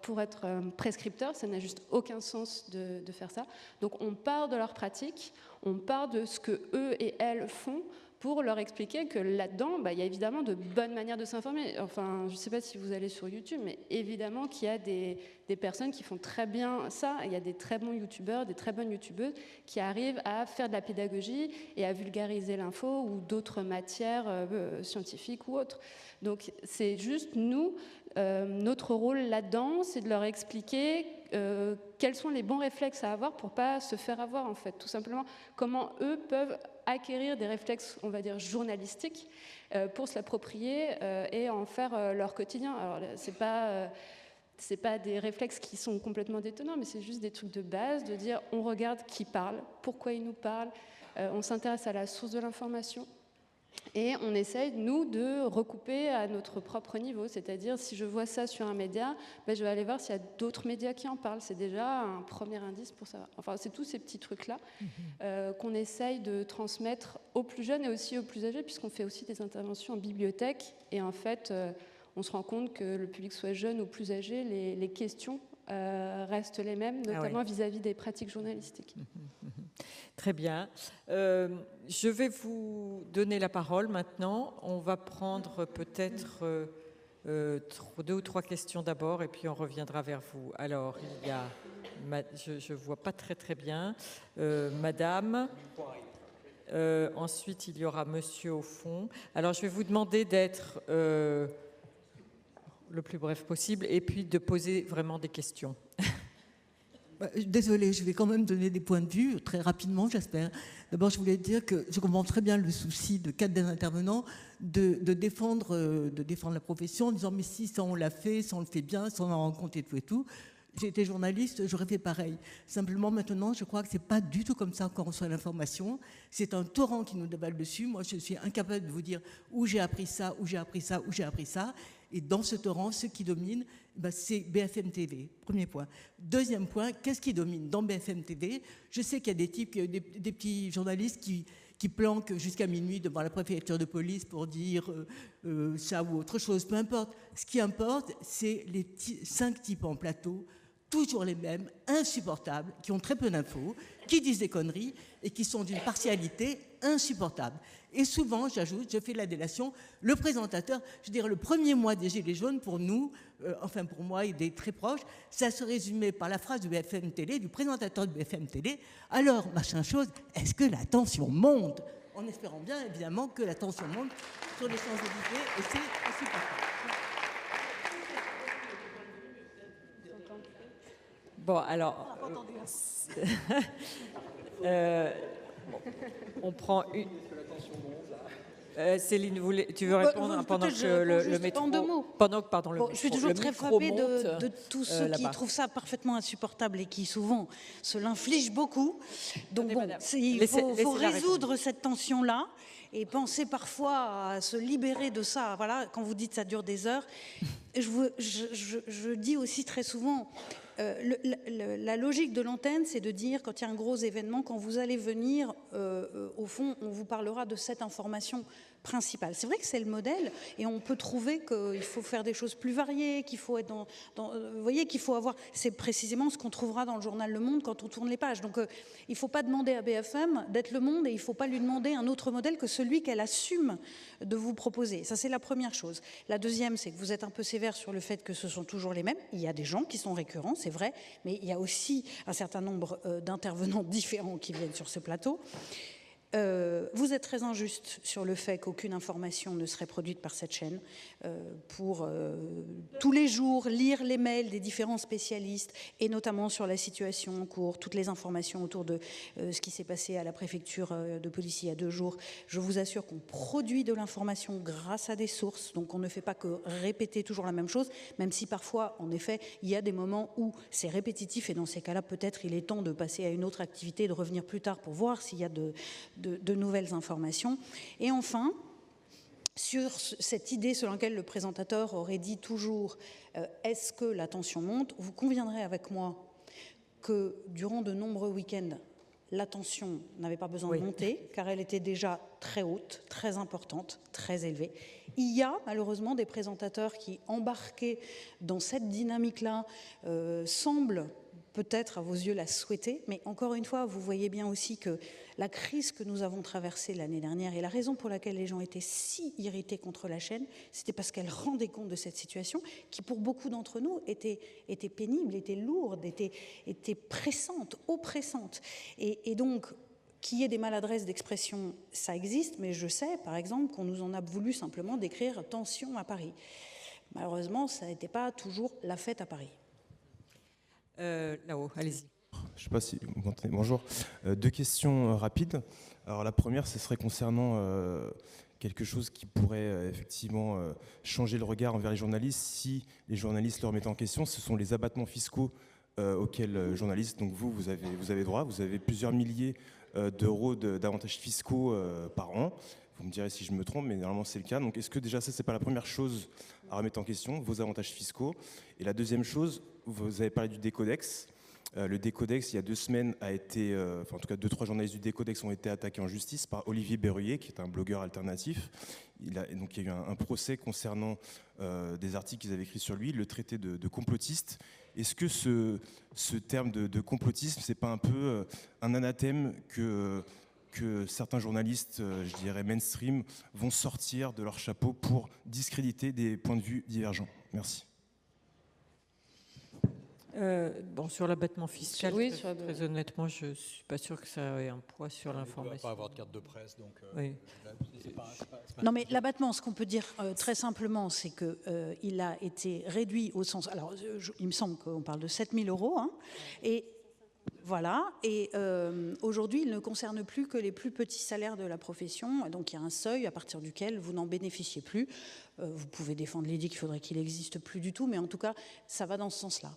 pour être prescripteur, ça n'a juste aucun sens de faire ça. Donc on part de leur pratique, on part de ce que eux et elles font pour leur expliquer que là-dedans, bah, il y a évidemment de bonnes manières de s'informer. Enfin, je ne sais pas si vous allez sur YouTube, mais évidemment qu'il y a des personnes qui font très bien ça. Il y a des très bons youtubeurs, des très bonnes youtubeuses qui arrivent à faire de la pédagogie et à vulgariser l'info ou d'autres matières scientifiques ou autres. Donc c'est juste nous, notre rôle là-dedans, c'est de leur expliquer quels sont les bons réflexes à avoir pour ne pas se faire avoir, en fait. Tout simplement, comment eux peuvent acquérir des réflexes, on va dire, journalistiques pour se l'approprier et en faire leur quotidien. Alors, c'est pas des réflexes qui sont complètement détonnants, mais c'est juste des trucs de base, de dire on regarde qui parle, pourquoi il nous parle, on s'intéresse à la source de l'information. Et on essaye, nous, de recouper à notre propre niveau. C'est-à-dire, si je vois ça sur un média, ben, je vais aller voir s'il y a d'autres médias qui en parlent. C'est déjà un premier indice pour savoir. Enfin, c'est tous ces petits trucs-là qu'on essaye de transmettre aux plus jeunes et aussi aux plus âgés, puisqu'on fait aussi des interventions en bibliothèque. Et en fait, on se rend compte que le public soit jeune ou plus âgé, les questions restent les mêmes, notamment vis-à-vis des pratiques journalistiques.
Très bien. Je vais vous donner la parole maintenant. On va prendre peut-être 2 ou 3 questions d'abord et puis on reviendra vers vous. Alors, il y a, je ne vois pas très bien, Madame. Ensuite, il y aura Monsieur au fond. Alors, je vais vous demander d'être le plus bref possible et puis de poser vraiment des questions.
Désolée, je vais quand même donner des points de vue, très rapidement, j'espère. D'abord, je voulais dire que je comprends très bien le souci de 4 des intervenants de défendre la profession en disant « mais si, ça on l'a fait, ça on le fait bien, ça on en rencontre et tout ». J'ai été journaliste, j'aurais fait pareil. Simplement, maintenant, je crois que ce n'est pas du tout comme ça qu'on reçoit l'information. C'est un torrent qui nous dévale dessus. Moi, je suis incapable de vous dire où j'ai appris ça, où j'ai appris ça, où j'ai appris ça. Et dans ce torrent, ce qui domine, c'est BFM TV, premier point. Deuxième point, qu'est-ce qui domine dans BFM TV? Je sais qu'il y a des types, des petits journalistes qui planquent jusqu'à minuit devant la préfecture de police pour dire ça ou autre chose, peu importe. Ce qui importe, c'est les 5 types en plateau, toujours les mêmes, insupportables, qui ont très peu d'infos, qui disent des conneries et qui sont d'une partialité insupportable. Et souvent, j'ajoute, je fais la délation, le présentateur, je veux dire, le premier mois des Gilets jaunes, pour nous, enfin pour moi et des très proches, ça se résumait par la phrase du BFM Télé, du présentateur de BFM Télé, alors, machin chose, est-ce que la tension monte? En espérant bien, évidemment, que la tension monte sur les Champs-Élysées, et c'est insupportable.
Bon, alors, on prend une... Céline, tu veux répondre pendant que le métro...
Je suis toujours très frappée de tous ceux qui trouvent ça parfaitement insupportable et qui souvent se l'infligent beaucoup. Donc bon, il faut résoudre cette tension-là et penser parfois à se libérer de ça. Voilà, quand vous dites ça dure des heures, je dis aussi très souvent... la logique de l'antenne, c'est de dire, quand il y a un gros événement, quand vous allez venir, au fond, on vous parlera de cette information principal. C'est vrai que c'est le modèle, et on peut trouver qu'il faut faire des choses plus variées, qu'il faut être vous voyez, qu'il faut avoir... C'est précisément ce qu'on trouvera dans le journal Le Monde quand on tourne les pages. Donc il ne faut pas demander à BFM d'être Le Monde, et il ne faut pas lui demander un autre modèle que celui qu'elle assume de vous proposer. Ça, c'est la première chose. La deuxième, c'est que vous êtes un peu sévère sur le fait que ce sont toujours les mêmes. Il y a des gens qui sont récurrents, c'est vrai, mais il y a aussi un certain nombre d'intervenants différents qui viennent sur ce plateau. Vous êtes très injuste sur le fait qu'aucune information ne serait produite par cette chaîne pour tous les jours lire les mails des différents spécialistes, et notamment sur la situation en cours, toutes les informations autour de ce qui s'est passé à la préfecture de police il y a 2 jours. Je vous assure qu'on produit de l'information grâce à des sources, donc on ne fait pas que répéter toujours la même chose, même si parfois, en effet, il y a des moments où c'est répétitif, et dans ces cas-là, peut-être il est temps de passer à une autre activité et de revenir plus tard pour voir s'il y a de nouvelles informations. Et enfin, sur cette idée selon laquelle le présentateur aurait dit toujours est-ce que la tension monte, vous conviendrez avec moi que durant de nombreux week-ends, la tension n'avait pas besoin de monter, car elle était déjà très haute, très importante, très élevée. Il y a malheureusement des présentateurs qui, embarqués dans cette dynamique-là, semblent peut-être à vos yeux la souhaiter, mais encore une fois, vous voyez bien aussi que la crise que nous avons traversée l'année dernière, et la raison pour laquelle les gens étaient si irrités contre la chaîne, c'était parce qu'elle rendait compte de cette situation qui, pour beaucoup d'entre nous, était pénible, était lourde, était pressante, oppressante. Et donc, qu'il y ait des maladresses d'expression, ça existe, mais je sais, par exemple, qu'on nous en a voulu simplement décrire « tension à Paris ». Malheureusement, ça n'était pas toujours la fête à Paris.
Là-haut, allez-y.
Je ne sais pas si vous m'entendez. Bonjour. 2 questions rapides. Alors la première, ce serait concernant quelque chose qui pourrait effectivement changer le regard envers les journalistes si les journalistes le remettent en question. Ce sont les abattements fiscaux auxquels journalistes, donc vous avez droit. Vous avez plusieurs milliers d'euros d'avantages fiscaux par an. Vous me direz si je me trompe, mais normalement c'est le cas. Donc est-ce que déjà ça, c'est pas la première chose à remettre en question, vos avantages fiscaux? Et la deuxième chose, vous avez parlé du Décodex. Le Décodex, il y a 2 semaines, a été, en tout cas 2-3 journalistes du Décodex ont été attaqués en justice par Olivier Berruyer, qui est un blogueur alternatif. Donc il y a eu un procès concernant des articles qu'ils avaient écrits sur lui, le traité de complotiste. Est-ce que ce terme de complotisme, c'est pas un peu un anathème que certains journalistes, je dirais mainstream, vont sortir de leur chapeau pour discréditer des points de vue divergents? Merci.
Sur l'abattement fiscal,
Oui,
très honnêtement, je ne suis pas sûr que ça ait un poids sur l'information.
Il ne doit pas avoir de carte de presse, donc...
Oui.
Non, mais l'abattement, ce qu'on peut dire très simplement, c'est qu'il a été réduit au sens... Alors, il me semble qu'on parle de 7 000 €, hein, et... Voilà, et aujourd'hui, il ne concerne plus que les plus petits salaires de la profession, donc il y a un seuil à partir duquel vous n'en bénéficiez plus. Vous pouvez défendre l'idée qu'il faudrait qu'il n'existe plus du tout, mais en tout cas, ça va dans ce sens-là.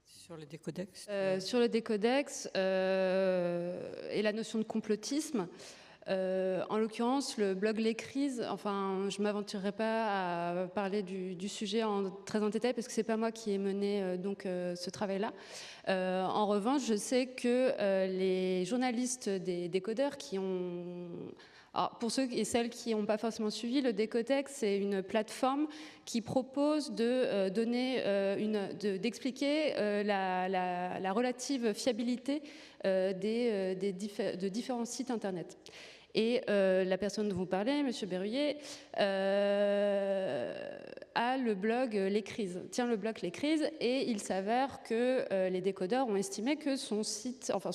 Sur le Décodex
Sur le Décodex et la notion de complotisme, en l'occurrence, le blog Les Crises, enfin, je ne m'aventurerai pas à parler du sujet très en détail parce que ce n'est pas moi qui ai mené ce travail-là. En revanche, je sais que les journalistes des décodeurs qui ont... Alors, pour ceux et celles qui n'ont pas forcément suivi, le Décodex, c'est une plateforme qui propose de d'expliquer la relative fiabilité de différents sites Internet. Et la personne dont vous parlez, M. Berruyer, a le blog Les Crises, tient le blog Les Crises, et il s'avère que les décodeurs ont estimé que son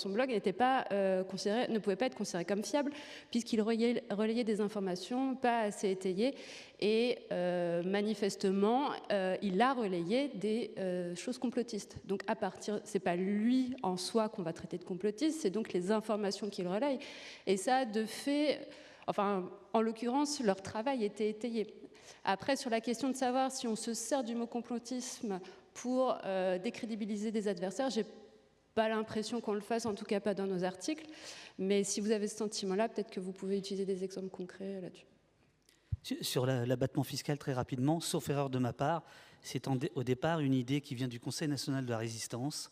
blog ne pouvait pas être considéré comme fiable, puisqu'il relayait des informations pas assez étayées, et manifestement, il a relayé des choses complotistes. Donc c'est pas lui en soi qu'on va traiter de complotiste, c'est donc les informations qu'il relaye. Et ça, de fait, en l'occurrence, leur travail était étayé. Après, sur la question de savoir si on se sert du mot complotisme pour décrédibiliser des adversaires, j'ai pas l'impression qu'on le fasse, en tout cas pas dans nos articles. Mais si vous avez ce sentiment-là, peut-être que vous pouvez utiliser des exemples concrets là-dessus.
Sur l'abattement fiscal, très rapidement, sauf erreur de ma part, c'est au départ une idée qui vient du Conseil national de la résistance,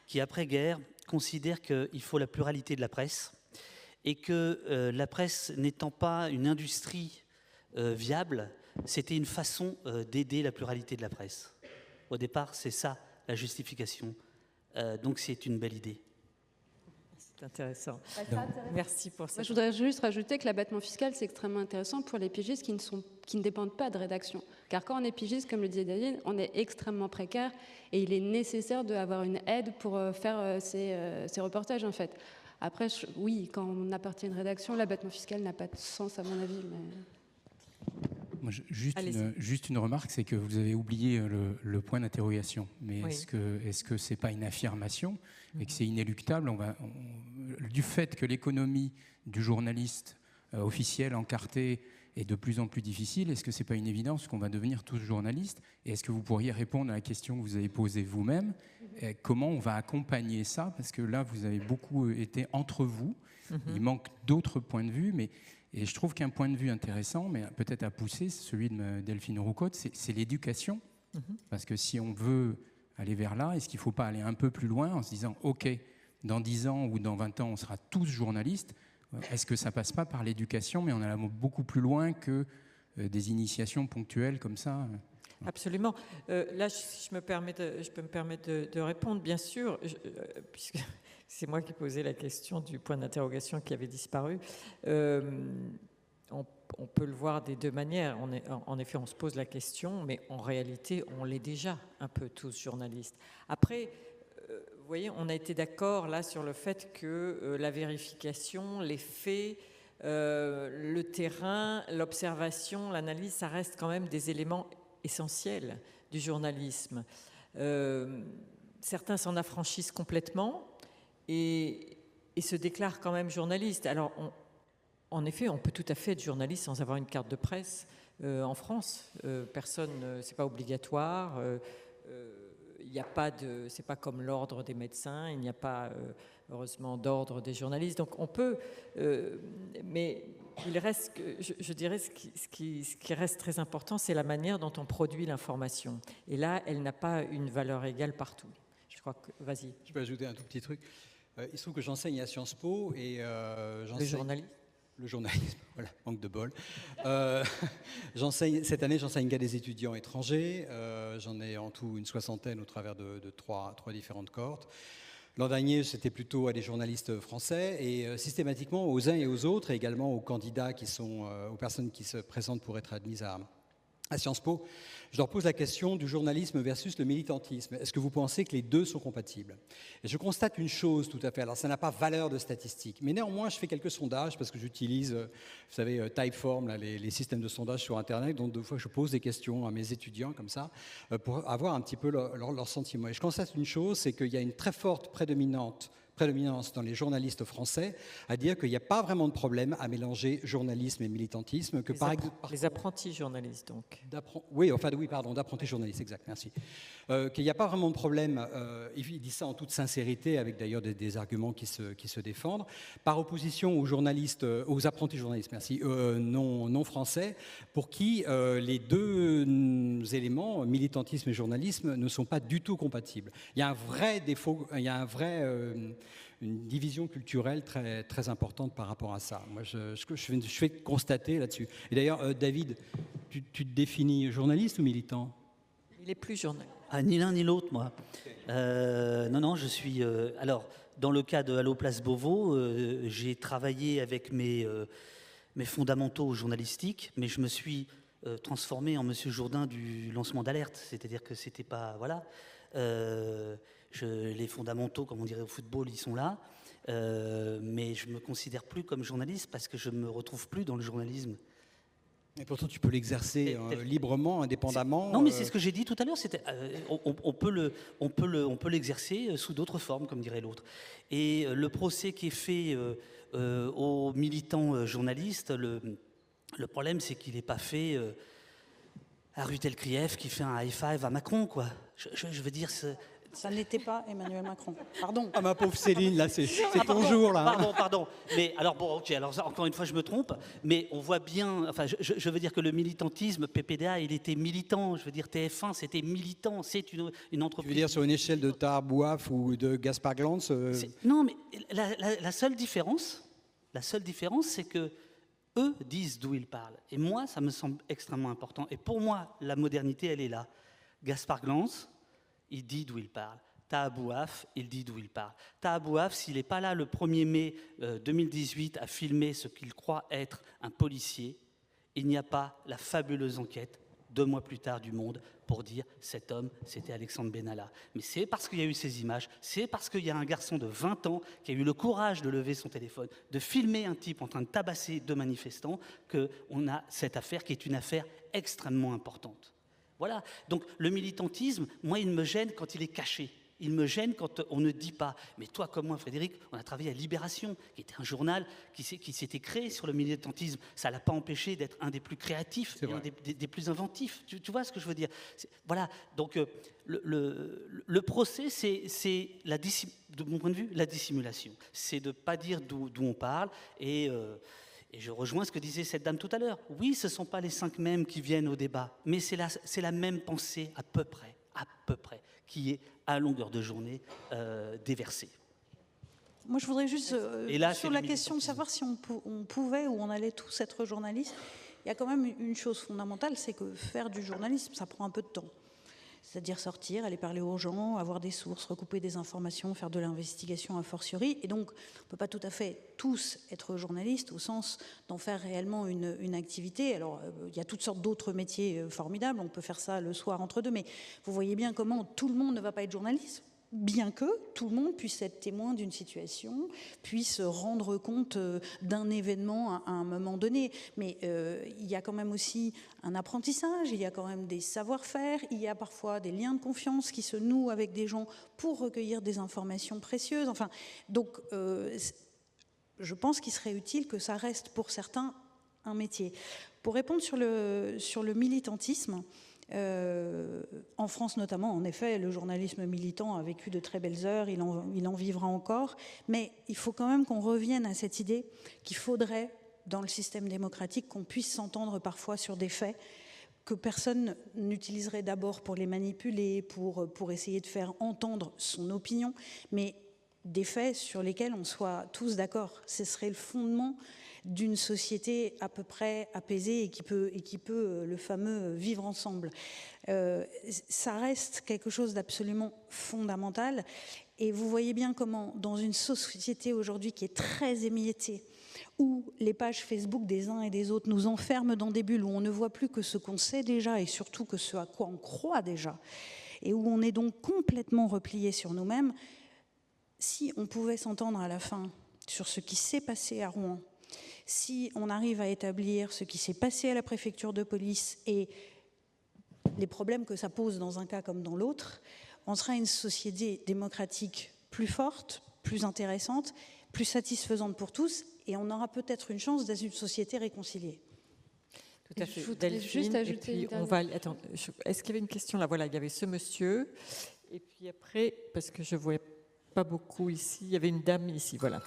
qui après-guerre considère qu'il faut la pluralité de la presse et que la presse n'étant pas une industrie viable, c'était une façon d'aider la pluralité de la presse. Au départ, c'est ça la justification. Donc c'est une belle idée.
C'est intéressant.
Bah,
Merci pour ça.
Moi, je voudrais juste rajouter que l'abattement fiscal, c'est extrêmement intéressant pour les pigistes qui ne dépendent pas de rédaction. Car quand on est pigiste, comme le disait David, on est extrêmement précaire et il est nécessaire d'avoir une aide pour faire ces reportages, en fait. Après, oui, quand on appartient à une rédaction, l'abattement fiscal n'a pas de sens, à mon avis. Mais...
Moi, juste une remarque, c'est que vous avez oublié le point d'interrogation. Mais
Oui.
est-ce que c'est pas une affirmation et que c'est inéluctable? Du fait que l'économie du journaliste officiel encarté est de plus en plus difficile, est-ce que c'est pas une évidence qu'on va devenir tous journalistes? Et est-ce que vous pourriez répondre à la question que vous avez posée vous-même? Comment on va accompagner ça? Parce que là, vous avez beaucoup été entre vous. Il manque d'autres points de vue, et je trouve qu'un point de vue intéressant, mais peut-être à pousser, c'est celui de Delphine Roucaute, c'est l'éducation. Parce que si on veut aller vers là, est-ce qu'il ne faut pas aller un peu plus loin en se disant, OK, dans 10 ans ou dans 20 ans, on sera tous journalistes? Est-ce que ça ne passe pas par l'éducation, mais on est beaucoup plus loin que des initiations ponctuelles comme ça?
Absolument. Là, je peux me permettre de répondre, bien sûr, puisque c'est moi qui posais la question du point d'interrogation qui avait disparu. On peut le voir des deux manières. En effet, on se pose la question, mais en réalité, on l'est déjà un peu tous journalistes. Après, vous voyez, on a été d'accord là sur le fait que la vérification, les faits, le terrain, l'observation, l'analyse, ça reste quand même des éléments essentiels du journalisme. Certains s'en affranchissent complètement et se déclarent quand même journalistes. Alors, en effet, on peut tout à fait être journaliste sans avoir une carte de presse en France. Personne, c'est pas obligatoire. Il n'y a pas de, c'est pas comme l'ordre des médecins. Il n'y a pas, heureusement, d'ordre des journalistes. Donc, on peut, mais il reste, je dirais, ce qui reste très important, c'est la manière dont on produit l'information. Et là, elle n'a pas une valeur égale partout. Je crois que, vas-y.
Je peux ajouter un tout petit truc. Il se trouve que j'enseigne à Sciences Po et
Le journalisme.
Le journalisme, voilà, manque de bol. Cette année, j'enseigne qu'à des étudiants étrangers. J'en ai en tout une soixantaine au travers de trois différentes cohortes. L'an dernier, c'était plutôt à des journalistes français et systématiquement aux uns et aux autres, et également aux candidats aux personnes qui se présentent pour être admises à Sciences Po, je leur pose la question du journalisme versus le militantisme. Est-ce que vous pensez que les deux sont compatibles? Et je constate une chose tout à fait, alors ça n'a pas valeur de statistique, mais néanmoins je fais quelques sondages parce que j'utilise, vous savez, Typeform, là, les systèmes de sondage sur Internet, donc 2 fois je pose des questions à mes étudiants comme ça, pour avoir un petit peu leur sentiment. Et je constate une chose, c'est qu'il y a une très forte prédominance dans les journalistes français à dire qu'il n'y a pas vraiment de problème à mélanger journalisme et militantisme.
Les apprentis journalistes, donc.
D'apprentis journalistes, exact, merci. Qu'il n'y a pas vraiment de problème, il dit ça en toute sincérité, avec d'ailleurs des arguments qui se défendent, par opposition aux apprentis journalistes, merci, non français, pour qui les deux éléments, militantisme et journalisme, ne sont pas du tout compatibles. Il y a un vrai défaut, il y a une division culturelle très, très importante par rapport à ça. Moi, je fais constater là-dessus. Et d'ailleurs, David, tu te définis journaliste ou militant?
Il est plus journaliste.
Ah, ni l'un ni l'autre, moi. Non, je suis... alors, dans le cas de Allo Place Beauvau, j'ai travaillé avec mes fondamentaux journalistiques, mais je me suis transformé en Monsieur Jourdain du lancement d'alerte. C'est-à-dire que c'était pas... Voilà. Les fondamentaux, comme on dirait au football, ils sont là. Mais je ne me considère plus comme journaliste parce que je ne me retrouve plus dans le journalisme.
Et pourtant, tu peux l'exercer librement, indépendamment.
Non, mais c'est ce que j'ai dit tout à l'heure. On peut l'exercer sous d'autres formes, comme dirait l'autre. Et le procès qui est fait aux militants journalistes, le problème, c'est qu'il n'est pas fait à Rutel Krief qui fait un high five à Macron, quoi. Je veux dire...
Ça n'était pas Emmanuel Macron. Pardon.
Ah, ma pauvre Céline, là, c'est ton jour, là.
Pardon. Mais alors, bon, ok, alors encore une fois, je me trompe, mais on voit bien, enfin, je veux dire que le militantisme, PPDA, il était militant. Je veux dire, TF1, c'était militant. C'est une entreprise.
Tu veux dire sur une échelle de Tar Bouaf ou de Gaspard Glantz
Non, mais la seule différence, La seule différence, c'est que eux disent d'où ils parlent. Et moi, ça me semble extrêmement important. Et pour moi, la modernité, elle est là. Gaspard Glantz, il dit d'où il parle. Taha Bouaf, il dit d'où il parle. Taha Bouaf, s'il n'est pas là le 1er mai 2018 à filmer ce qu'il croit être un policier, il n'y a pas la fabuleuse enquête 2 mois plus tard du Monde pour dire cet homme, c'était Alexandre Benalla. Mais c'est parce qu'il y a eu ces images, c'est parce qu'il y a un garçon de 20 ans qui a eu le courage de lever son téléphone, de filmer un type en train de tabasser 2 manifestants, qu'on a cette affaire qui est une affaire extrêmement importante. Voilà. Donc le militantisme, moi, il me gêne quand il est caché. Il me gêne quand on ne dit pas. Mais toi comme moi, Frédéric, on a travaillé à Libération, qui était un journal qui s'était créé sur le militantisme. Ça ne l'a pas empêché d'être un des plus créatifs, et un des plus inventifs. Tu vois ce que je veux dire? Voilà. Donc le procès, c'est de mon point de vue, la dissimulation. C'est de ne pas dire d'où on parle. Et je rejoins ce que disait cette dame tout à l'heure. Oui, ce ne sont pas les 5 mêmes qui viennent au débat, mais c'est la même pensée à peu près, qui est à longueur de journée déversée.
Moi, je voudrais juste, sur la question de savoir si on pouvait ou on allait tous être journalistes, il y a quand même une chose fondamentale, c'est que faire du journalisme, ça prend un peu de temps. C'est-à-dire sortir, aller parler aux gens, avoir des sources, recouper des informations, faire de l'investigation a fortiori. Et donc, on ne peut pas tout à fait tous être journalistes au sens d'en faire réellement une activité. Alors, il y a toutes sortes d'autres métiers formidables. On peut faire ça le soir entre deux. Mais vous voyez bien comment tout le monde ne va pas être journaliste, bien que tout le monde puisse être témoin d'une situation, puisse rendre compte d'un événement à un moment donné. Mais il y a quand même aussi un apprentissage, il y a quand même des savoir-faire, il y a parfois des liens de confiance qui se nouent avec des gens pour recueillir des informations précieuses. Enfin, donc, je pense qu'il serait utile que ça reste pour certains un métier. Pour répondre sur le militantisme, en France notamment, en effet, le journalisme militant a vécu de très belles heures, il en vivra encore, mais il faut quand même qu'on revienne à cette idée qu'il faudrait, dans le système démocratique, qu'on puisse s'entendre parfois sur des faits que personne n'utiliserait d'abord pour les manipuler, pour essayer de faire entendre son opinion, mais des faits sur lesquels on soit tous d'accord. Ce serait le fondement d'une société à peu près apaisée et qui peut le fameux vivre ensemble. Ça reste quelque chose d'absolument fondamental. Et vous voyez bien comment, dans une société aujourd'hui qui est très émiettée, où les pages Facebook des uns et des autres nous enferment dans des bulles, où on ne voit plus que ce qu'on sait déjà et surtout que ce à quoi on croit déjà, et où on est donc complètement replié sur nous-mêmes, si on pouvait s'entendre à la fin sur ce qui s'est passé à Rouen, si on arrive à établir ce qui s'est passé à la préfecture de police et les problèmes que ça pose dans un cas comme dans l'autre, on sera une société démocratique plus forte, plus intéressante, plus satisfaisante pour tous, et on aura peut-être une chance d'être une société réconciliée.
Tout à fait.
Je voudrais juste ajouter une dernière.
Attends, est-ce qu'il y avait une question là? Voilà, il y avait ce monsieur, et puis après, parce que je ne voyais pas beaucoup ici, il y avait une dame ici, voilà.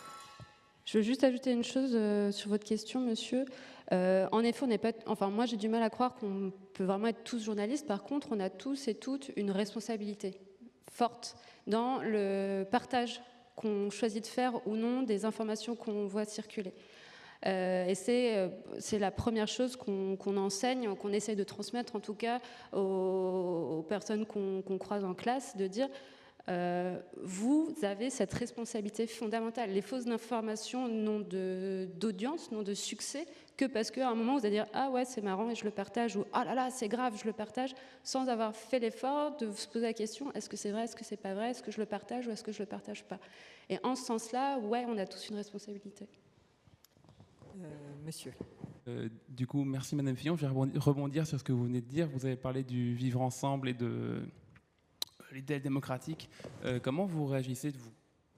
Je veux juste ajouter une chose sur votre question, monsieur. En effet, on n'est pas. Enfin, moi, j'ai du mal à croire qu'on peut vraiment être tous journalistes. Par contre, on a tous et toutes une responsabilité forte dans le partage qu'on choisit de faire ou non des informations qu'on voit circuler. Et c'est la première chose qu'on enseigne, qu'on essaie de transmettre en tout cas aux personnes qu'on croise en classe, de dire vous avez cette responsabilité fondamentale. Les fausses informations n'ont d'audience, n'ont de succès que parce qu'à un moment vous allez dire ah ouais c'est marrant et je le partage, ou ah là là c'est grave je le partage, sans avoir fait l'effort de se poser la question est-ce que c'est vrai, est-ce que c'est pas vrai, est-ce que je le partage ou est-ce que je le partage pas. Et en ce sens-là, ouais, on a tous une responsabilité.
Monsieur.
Du coup, merci Madame Fillon. Je vais rebondir sur ce que vous venez de dire. Vous avez parlé du vivre ensemble et de l'idéal démocratique. Comment vous réagissez, vous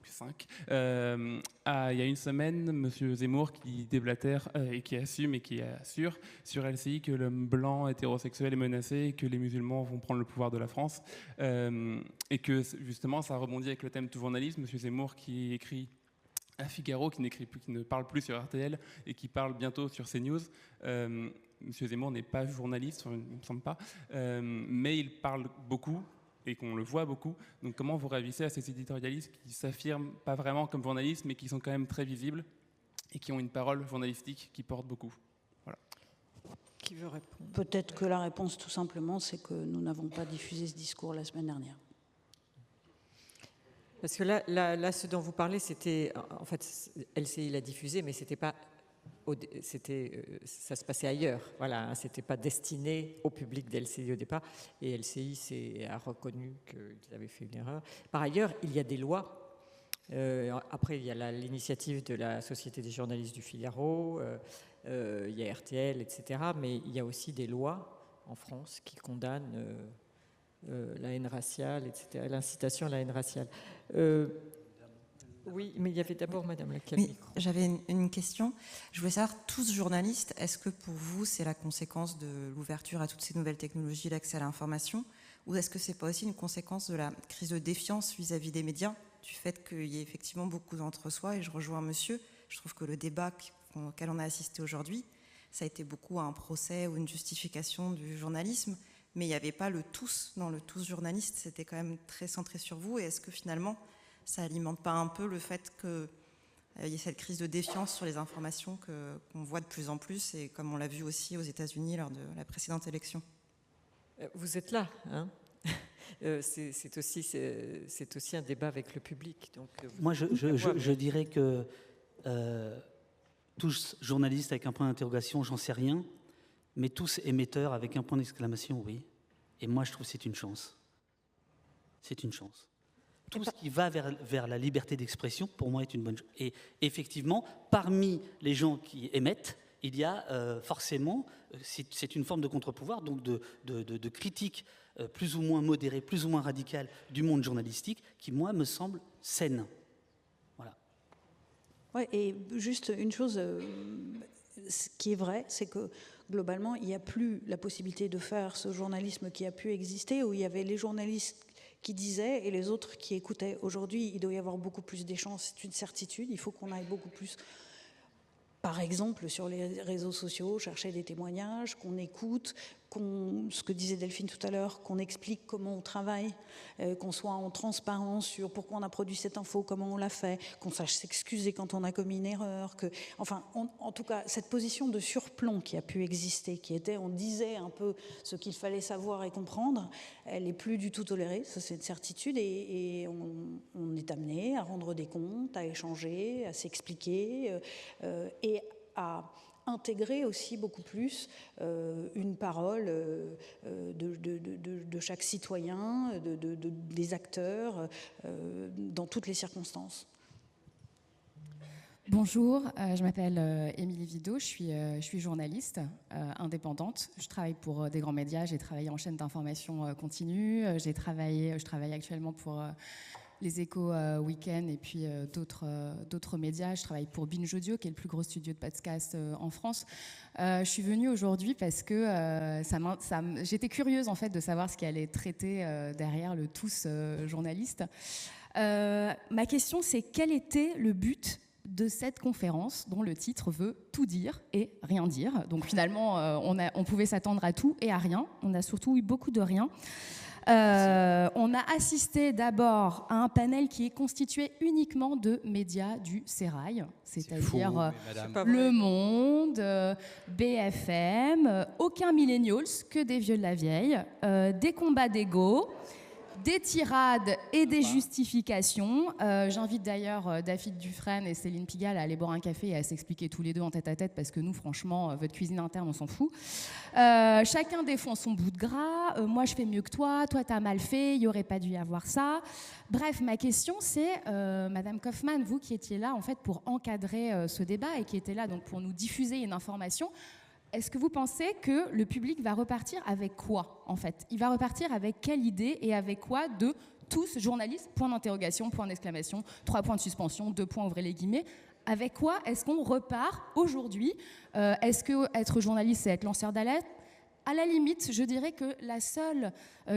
5 il y a une semaine, Monsieur Zemmour qui déblatère et qui assume et qui assure sur LCI que l'homme blanc hétérosexuel est menacé et que les musulmans vont prendre le pouvoir de la France, et que justement ça rebondit avec le thème du journalisme. Monsieur Zemmour qui écrit à Figaro, qui ne parle plus sur RTL et qui parle bientôt sur CNews. Monsieur Zemmour n'est pas journaliste, il ne me semble pas, mais il parle beaucoup et qu'on le voit beaucoup. Donc comment vous réagissez à ces éditorialistes qui s'affirment pas vraiment comme journalistes, mais qui sont quand même très visibles et qui ont une parole journalistique qui porte beaucoup. Voilà.
Qui veut répondre?
Peut-être que la réponse, tout simplement, c'est que nous n'avons pas diffusé ce discours la semaine dernière.
Parce que là, ce dont vous parlez, c'était, en fait, LCI l'a diffusé, mais c'était pas, ça se passait ailleurs. Voilà, c'était pas destiné au public d'LCI au départ, et LCI a reconnu qu'ils avaient fait une erreur. Par ailleurs, il y a des lois. Après, il y a l'initiative de la Société des journalistes du Figaro, il y a RTL, etc. Mais il y a aussi des lois en France qui condamnent la haine raciale, etc., l'incitation à la haine raciale. Oui, mais il y avait d'abord Madame Lacal.
Oui, j'avais une question. Je voulais savoir, tous journalistes, est-ce que pour vous, c'est la conséquence de l'ouverture à toutes ces nouvelles technologies, l'accès à l'information, ou est-ce que c'est pas aussi une conséquence de la crise de défiance vis-à-vis des médias, du fait qu'il y ait effectivement beaucoup d'entre-soi? Et je rejoins monsieur, je trouve que le débat auquel on a assisté aujourd'hui, ça a été beaucoup un procès ou une justification du journalisme, mais il n'y avait pas le tous dans le tous journaliste, c'était quand même très centré sur vous. Et est-ce que finalement, ça alimente pas un peu le fait qu'il y ait cette crise de défiance sur les informations qu'on voit de plus en plus, et comme on l'a vu aussi aux États-Unis lors de la précédente élection?
Vous êtes là, hein? C'est aussi un débat avec le public. Donc,
moi, je dirais que tous journalistes avec un point d'interrogation, j'en sais rien, mais tous émetteurs avec un point d'exclamation, oui. Et moi, je trouve que c'est une chance. C'est une chance. Tout ce qui va vers la liberté d'expression, pour moi, est une bonne chose. Et effectivement, parmi les gens qui émettent, il y a forcément, c'est une forme de contre-pouvoir, donc de critique plus ou moins modérée, plus ou moins radicale du monde journalistique, qui, moi, me semble saine. Voilà.
Ouais, et juste une chose, ce qui est vrai, c'est que globalement, il n'y a plus la possibilité de faire ce journalisme qui a pu exister, où il y avait les journalistes qui disaient et les autres qui écoutaient. Aujourd'hui, il doit y avoir beaucoup plus d'échanges, c'est une certitude. Il faut qu'on aille beaucoup plus, par exemple, sur les réseaux sociaux, chercher des témoignages, qu'on écoute, ce que disait Delphine tout à l'heure, qu'on explique comment on travaille, qu'on soit en transparence sur pourquoi on a produit cette info, comment on l'a fait, qu'on sache s'excuser quand on a commis une erreur. En tout cas, cette position de surplomb qui a pu exister, qui était, on disait un peu ce qu'il fallait savoir et comprendre, elle n'est plus du tout tolérée, ça c'est une certitude, et on est amené à rendre des comptes, à échanger, à s'expliquer, et à intégrer aussi beaucoup plus une parole de chaque citoyen, des acteurs, dans toutes les circonstances.
Bonjour, je m'appelle Émilie Vidot, je suis journaliste indépendante. Je travaille pour des grands médias, j'ai travaillé en chaîne d'information continue, je travaille actuellement pour les Échos Week-end et puis d'autres médias. Je travaille pour Binge Audio, qui est le plus gros studio de podcast en France. Je suis venue aujourd'hui parce que j'étais curieuse en fait de savoir ce qui allait traiter derrière le tous journaliste. Ma question, c'est quel était le but de cette conférence dont le titre veut tout dire et rien dire. Donc finalement, on pouvait s'attendre à tout et à rien. On a surtout eu beaucoup de rien. On a assisté d'abord à un panel qui est constitué uniquement de médias du Sérail, c'est-à-dire Le Monde, BFM, aucun millennials, que des vieux de la vieille, des combats d'ego, des tirades et des justifications. J'invite d'ailleurs David Dufresne et Céline Pigalle à aller boire un café et à s'expliquer tous les deux en tête-à-tête, parce que nous, franchement, votre cuisine interne, on s'en fout. Chacun défend son bout de gras. Moi, je fais mieux que toi t'as mal fait, il n'y aurait pas dû y avoir ça. Bref, ma question, c'est, Madame Kaufmann, vous qui étiez là en fait, pour encadrer ce débat et qui étiez là donc, pour nous diffuser une information, est-ce que vous pensez que le public va repartir avec quoi, en fait? Il va repartir avec quelle idée et avec quoi de tous journalistes, point d'interrogation, point d'exclamation, 3 points de suspension, 2 points, ouvrez les guillemets. Avec quoi est-ce qu'on repart aujourd'hui? Est-ce que être journaliste, c'est être lanceur d'alerte? À la limite, je dirais que la seule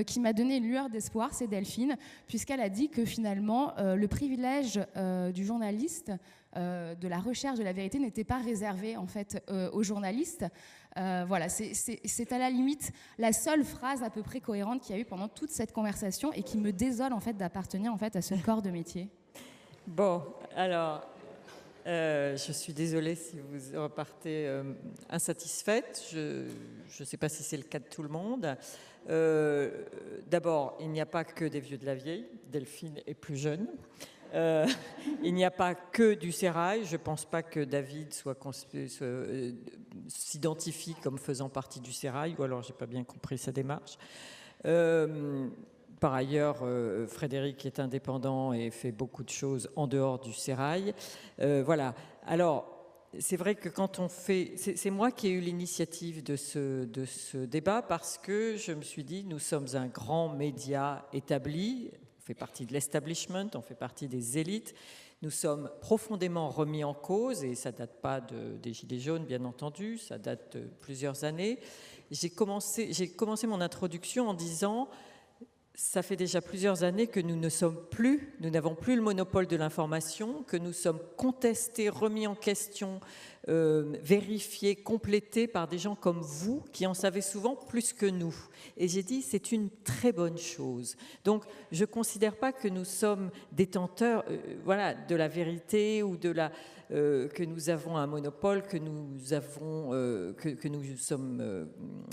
qui m'a donné une lueur d'espoir, c'est Delphine, puisqu'elle a dit que finalement, le privilège du journaliste, de la recherche de la vérité, n'était pas réservé en fait aux journalistes. Voilà, c'est à la limite la seule phrase à peu près cohérente qu'il y a eu pendant toute cette conversation et qui me désole en fait d'appartenir en fait à ce corps de métier.
Bon, alors, Je suis désolée si vous repartez insatisfaite. Je ne sais pas si c'est le cas de tout le monde. D'abord, il n'y a pas que des vieux de la vieille. Delphine est plus jeune. Il n'y a pas que du sérail. Je ne pense pas que David s'identifie comme faisant partie du sérail, ou alors je n'ai pas bien compris sa démarche. Par ailleurs, Frédéric est indépendant et fait beaucoup de choses en dehors du sérail. Voilà. Alors, c'est vrai que quand on fait... C'est moi qui ai eu l'initiative de ce débat parce que je me suis dit, nous sommes un grand média établi, on fait partie de l'establishment, on fait partie des élites, nous sommes profondément remis en cause, et ça ne date pas des Gilets jaunes, bien entendu, ça date de plusieurs années. J'ai commencé mon introduction en disant... Ça fait déjà plusieurs années que nous n'avons plus le monopole de l'information, que nous sommes contestés, remis en question, vérifiés, complétés par des gens comme vous qui en savez souvent plus que nous. Et j'ai dit, c'est une très bonne chose. Donc, je ne considère pas que nous sommes détenteurs de la vérité ou que nous avons un monopole, que nous sommes...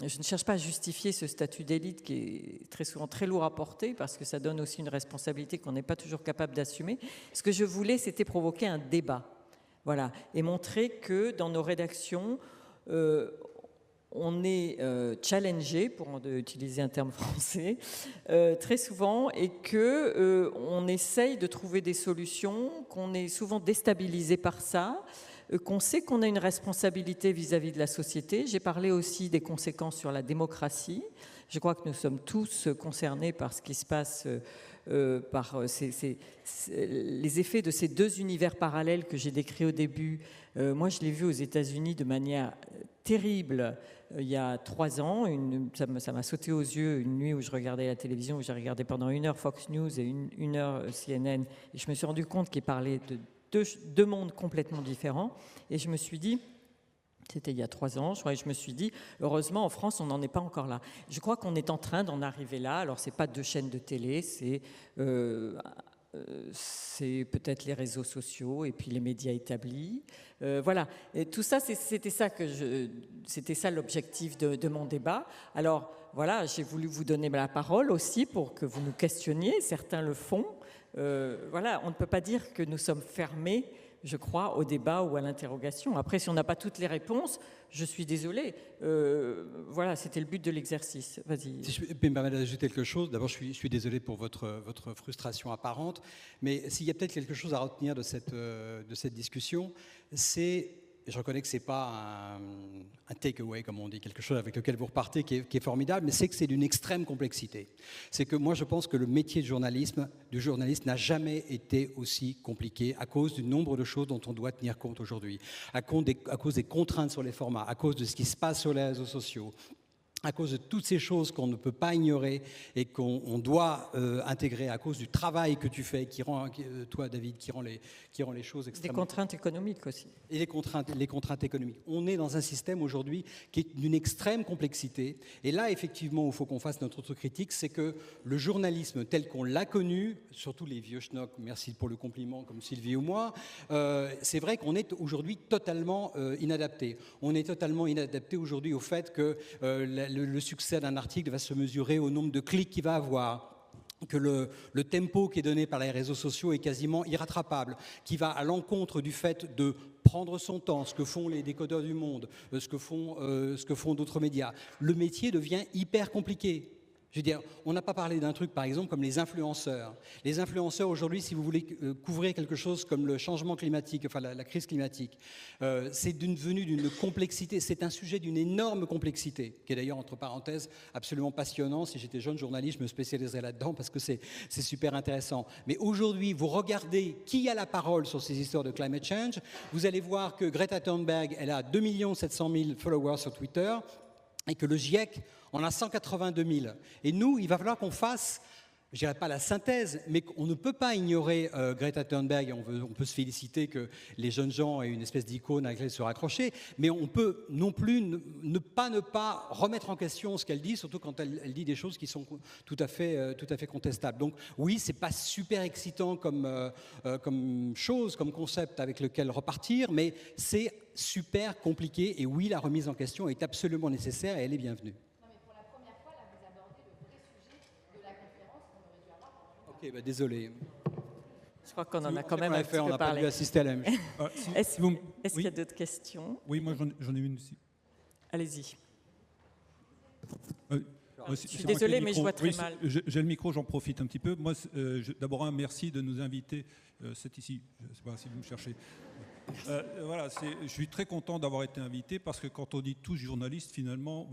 je ne cherche pas à justifier ce statut d'élite qui est très souvent très lourd à porter parce que ça donne aussi une responsabilité qu'on n'est pas toujours capable d'assumer. Ce que je voulais, c'était provoquer un débat. Voilà, et montrer que dans nos rédactions, on est challengé, pour utiliser un terme français, très souvent, et qu'on essaye de trouver des solutions, qu'on est souvent déstabilisé par ça, qu'on sait qu'on a une responsabilité vis-à-vis de la société. J'ai parlé aussi des conséquences sur la démocratie. Je crois que nous sommes tous concernés par ce qui se passe, par les effets de ces deux univers parallèles que j'ai décrits au début. Moi, je l'ai vu aux États-Unis de manière terrible il y a 3 ans. Ça m'a sauté aux yeux une nuit où je regardais la télévision, où j'ai regardé pendant 1 heure Fox News et une heure CNN. Et je me suis rendu compte qu'ils parlaient de deux mondes complètement différents. Et je me suis dit... C'était il y a 3 ans, je me suis dit, heureusement, en France, on n'en est pas encore là. Je crois qu'on est en train d'en arriver là. Alors, ce n'est pas 2 chaînes de télé, c'est peut-être les réseaux sociaux et puis les médias établis. Voilà. Et tout ça, c'était ça l'objectif de mon débat. Alors, voilà, j'ai voulu vous donner la parole aussi pour que vous nous questionniez. Certains le font. Voilà, on ne peut pas dire que nous sommes fermés, je crois, au débat ou à l'interrogation. Après, si on n'a pas toutes les réponses, je suis désolée. Voilà, c'était le but de l'exercice. Vas-y.
Si je peux me permettre d'ajouter quelque chose, d'abord, je suis désolé pour votre frustration apparente, mais s'il y a peut-être quelque chose à retenir de cette discussion, c'est... Je reconnais que ce n'est pas un take-away, comme on dit, quelque chose avec lequel vous repartez qui est formidable, mais c'est que c'est d'une extrême complexité. C'est que moi, je pense que le métier du journaliste n'a jamais été aussi compliqué à cause du nombre de choses dont on doit tenir compte aujourd'hui, à cause des contraintes sur les formats, à cause de ce qui se passe sur les réseaux sociaux, à cause de toutes ces choses qu'on ne peut pas ignorer et qu'on doit intégrer à cause du travail que tu fais, toi, David, qui rend les choses extrêmement...
Des contraintes économiques aussi.
Et les contraintes économiques. On est dans un système aujourd'hui qui est d'une extrême complexité. Et là, effectivement, où il faut qu'on fasse notre autocritique, c'est que le journalisme tel qu'on l'a connu, surtout les vieux schnocks, merci pour le compliment, comme Sylvie ou moi, c'est vrai qu'on est aujourd'hui totalement inadapté. On est totalement inadapté aujourd'hui au fait que le succès d'un article va se mesurer au nombre de clics qu'il va avoir, que le tempo qui est donné par les réseaux sociaux est quasiment irrattrapable, qui va à l'encontre du fait de prendre son temps, ce que font les décodeurs du monde, ce que font d'autres médias. Le métier devient hyper compliqué. Je veux dire, on n'a pas parlé d'un truc, par exemple, comme les influenceurs. Les influenceurs, aujourd'hui, si vous voulez couvrir quelque chose comme le changement climatique, enfin la crise climatique, c'est devenu d'une complexité, c'est un sujet d'une énorme complexité, qui est d'ailleurs, entre parenthèses, absolument passionnant. Si j'étais jeune journaliste, je me spécialiserais là-dedans parce que c'est super intéressant. Mais aujourd'hui, vous regardez qui a la parole sur ces histoires de climate change, vous allez voir que Greta Thunberg, elle a 2 700 000 followers sur Twitter, et que le GIEC en a 182 000. Et nous, il va falloir qu'on fasse je dirais pas la synthèse, mais on ne peut pas ignorer Greta Thunberg. On peut se féliciter que les jeunes gens aient une espèce d'icône à laquelle se raccrocher, mais on peut non plus ne pas remettre en question ce qu'elle dit, surtout quand elle dit des choses qui sont tout à fait contestables. Donc oui, c'est pas super excitant comme chose, comme concept avec lequel repartir, mais c'est super compliqué. Et oui, la remise en question est absolument nécessaire et elle est bienvenue. Ok, bah désolé.
Je crois qu'on en a quand même un petit peu
parlé. On n'a pas dû assister à la même chose.
Est-ce qu'il y a d'autres questions?
Oui, moi j'en ai une aussi.
Allez-y.
Je
suis désolé, mais je vois très mal.
J'ai le micro, j'en profite un petit peu. Moi, d'abord, un merci de nous inviter. C'est ici, je ne sais pas si vous me cherchez. Voilà, je suis très content d'avoir été invité parce que quand on dit tous journalistes, finalement,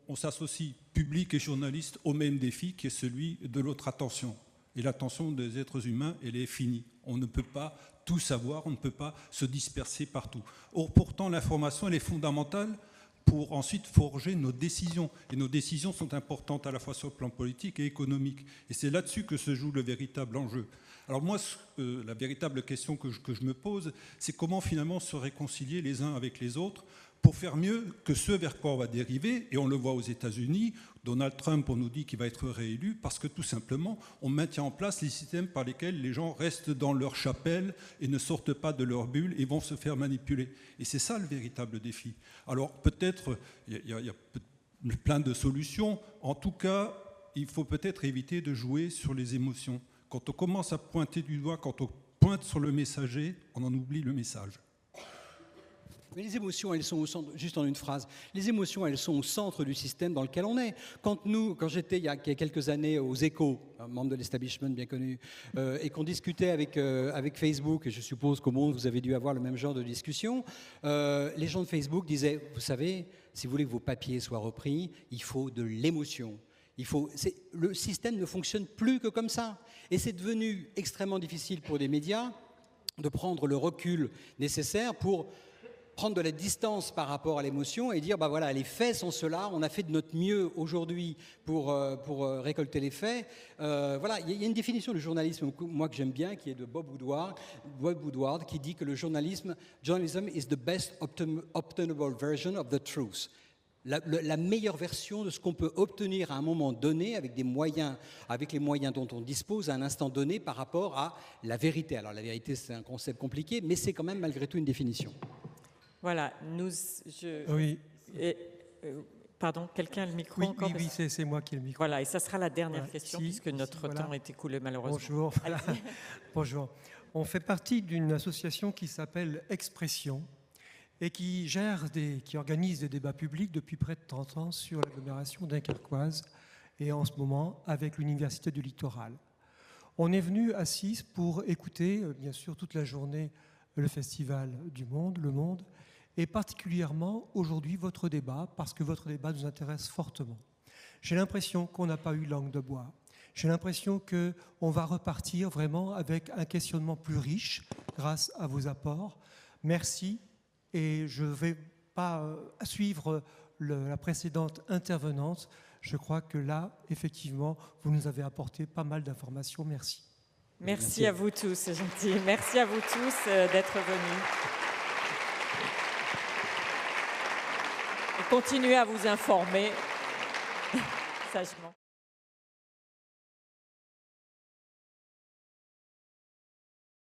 on s'associe public et journaliste au même défi qui est celui de l'autre attention. Et l'attention des êtres humains, elle est finie. On ne peut pas tout savoir, on ne peut pas se disperser partout. Or, pourtant, l'information, elle est fondamentale pour ensuite forger nos décisions. Et nos décisions sont importantes à la fois sur le plan politique et économique. Et c'est là-dessus que se joue le véritable enjeu. Alors moi, la véritable question que je me pose, c'est comment finalement se réconcilier les uns avec les autres pour faire mieux que ce vers quoi on va dériver. Et on le voit aux États-Unis, Donald Trump, on nous dit qu'il va être réélu parce que tout simplement, on maintient en place les systèmes par lesquels les gens restent dans leur chapelle et ne sortent pas de leur bulle et vont se faire manipuler. Et c'est ça le véritable défi. Alors peut-être, il y a plein de solutions. En tout cas, il faut peut-être éviter de jouer sur les émotions. Quand on commence à pointer du doigt, quand on pointe sur le messager, on en oublie le message.
Mais les émotions, elles sont au centre, juste en une phrase, les émotions, elles sont au centre du système dans lequel on est. Quand j'étais il y a quelques années aux Échos, un membre de l'establishment bien connu, et qu'on discutait avec Facebook, et je suppose qu'au monde, vous avez dû avoir le même genre de discussion, les gens de Facebook disaient, vous savez, si vous voulez que vos papiers soient repris, il faut de l'émotion. Le système ne fonctionne plus que comme ça. Et c'est devenu extrêmement difficile pour les médias de prendre le recul nécessaire pour prendre de la distance par rapport à l'émotion et dire, bah voilà, les faits sont ceux-là, on a fait de notre mieux aujourd'hui pour récolter les faits. Voilà, il y a une définition du journalisme, moi que j'aime bien, qui est de Bob Woodward, qui dit que le journalism is the best obtainable version of the truth. La meilleure version de ce qu'on peut obtenir à un moment donné avec les moyens dont on dispose à un instant donné par rapport à la vérité. Alors la vérité, c'est un concept compliqué, mais c'est quand même malgré tout une définition.
Voilà,
oui.
Pardon, quelqu'un a le micro encore?
Oui, c'est moi qui ai le micro.
Voilà, et ça sera la dernière question puisque notre temps est écoulé malheureusement.
Bonjour. Bonjour. On fait partie d'une association qui s'appelle Expression et qui organise des débats publics depuis près de 30 ans sur l'agglomération dunkerquoise et en ce moment avec l'Université du Littoral. On est venu à 6 pour écouter, bien sûr, toute la journée le Festival du Monde, Le Monde, et particulièrement aujourd'hui votre débat, parce que votre débat nous intéresse fortement. J'ai l'impression qu'on n'a pas eu langue de bois. J'ai l'impression qu'on va repartir vraiment avec un questionnement plus riche grâce à vos apports. Merci, et je ne vais pas suivre la précédente intervenante. Je crois que là, effectivement, vous nous avez apporté pas mal d'informations. Merci.
Merci à vous tous, c'est gentil. Merci à vous tous d'être venus. Et continuez à vous informer sagement.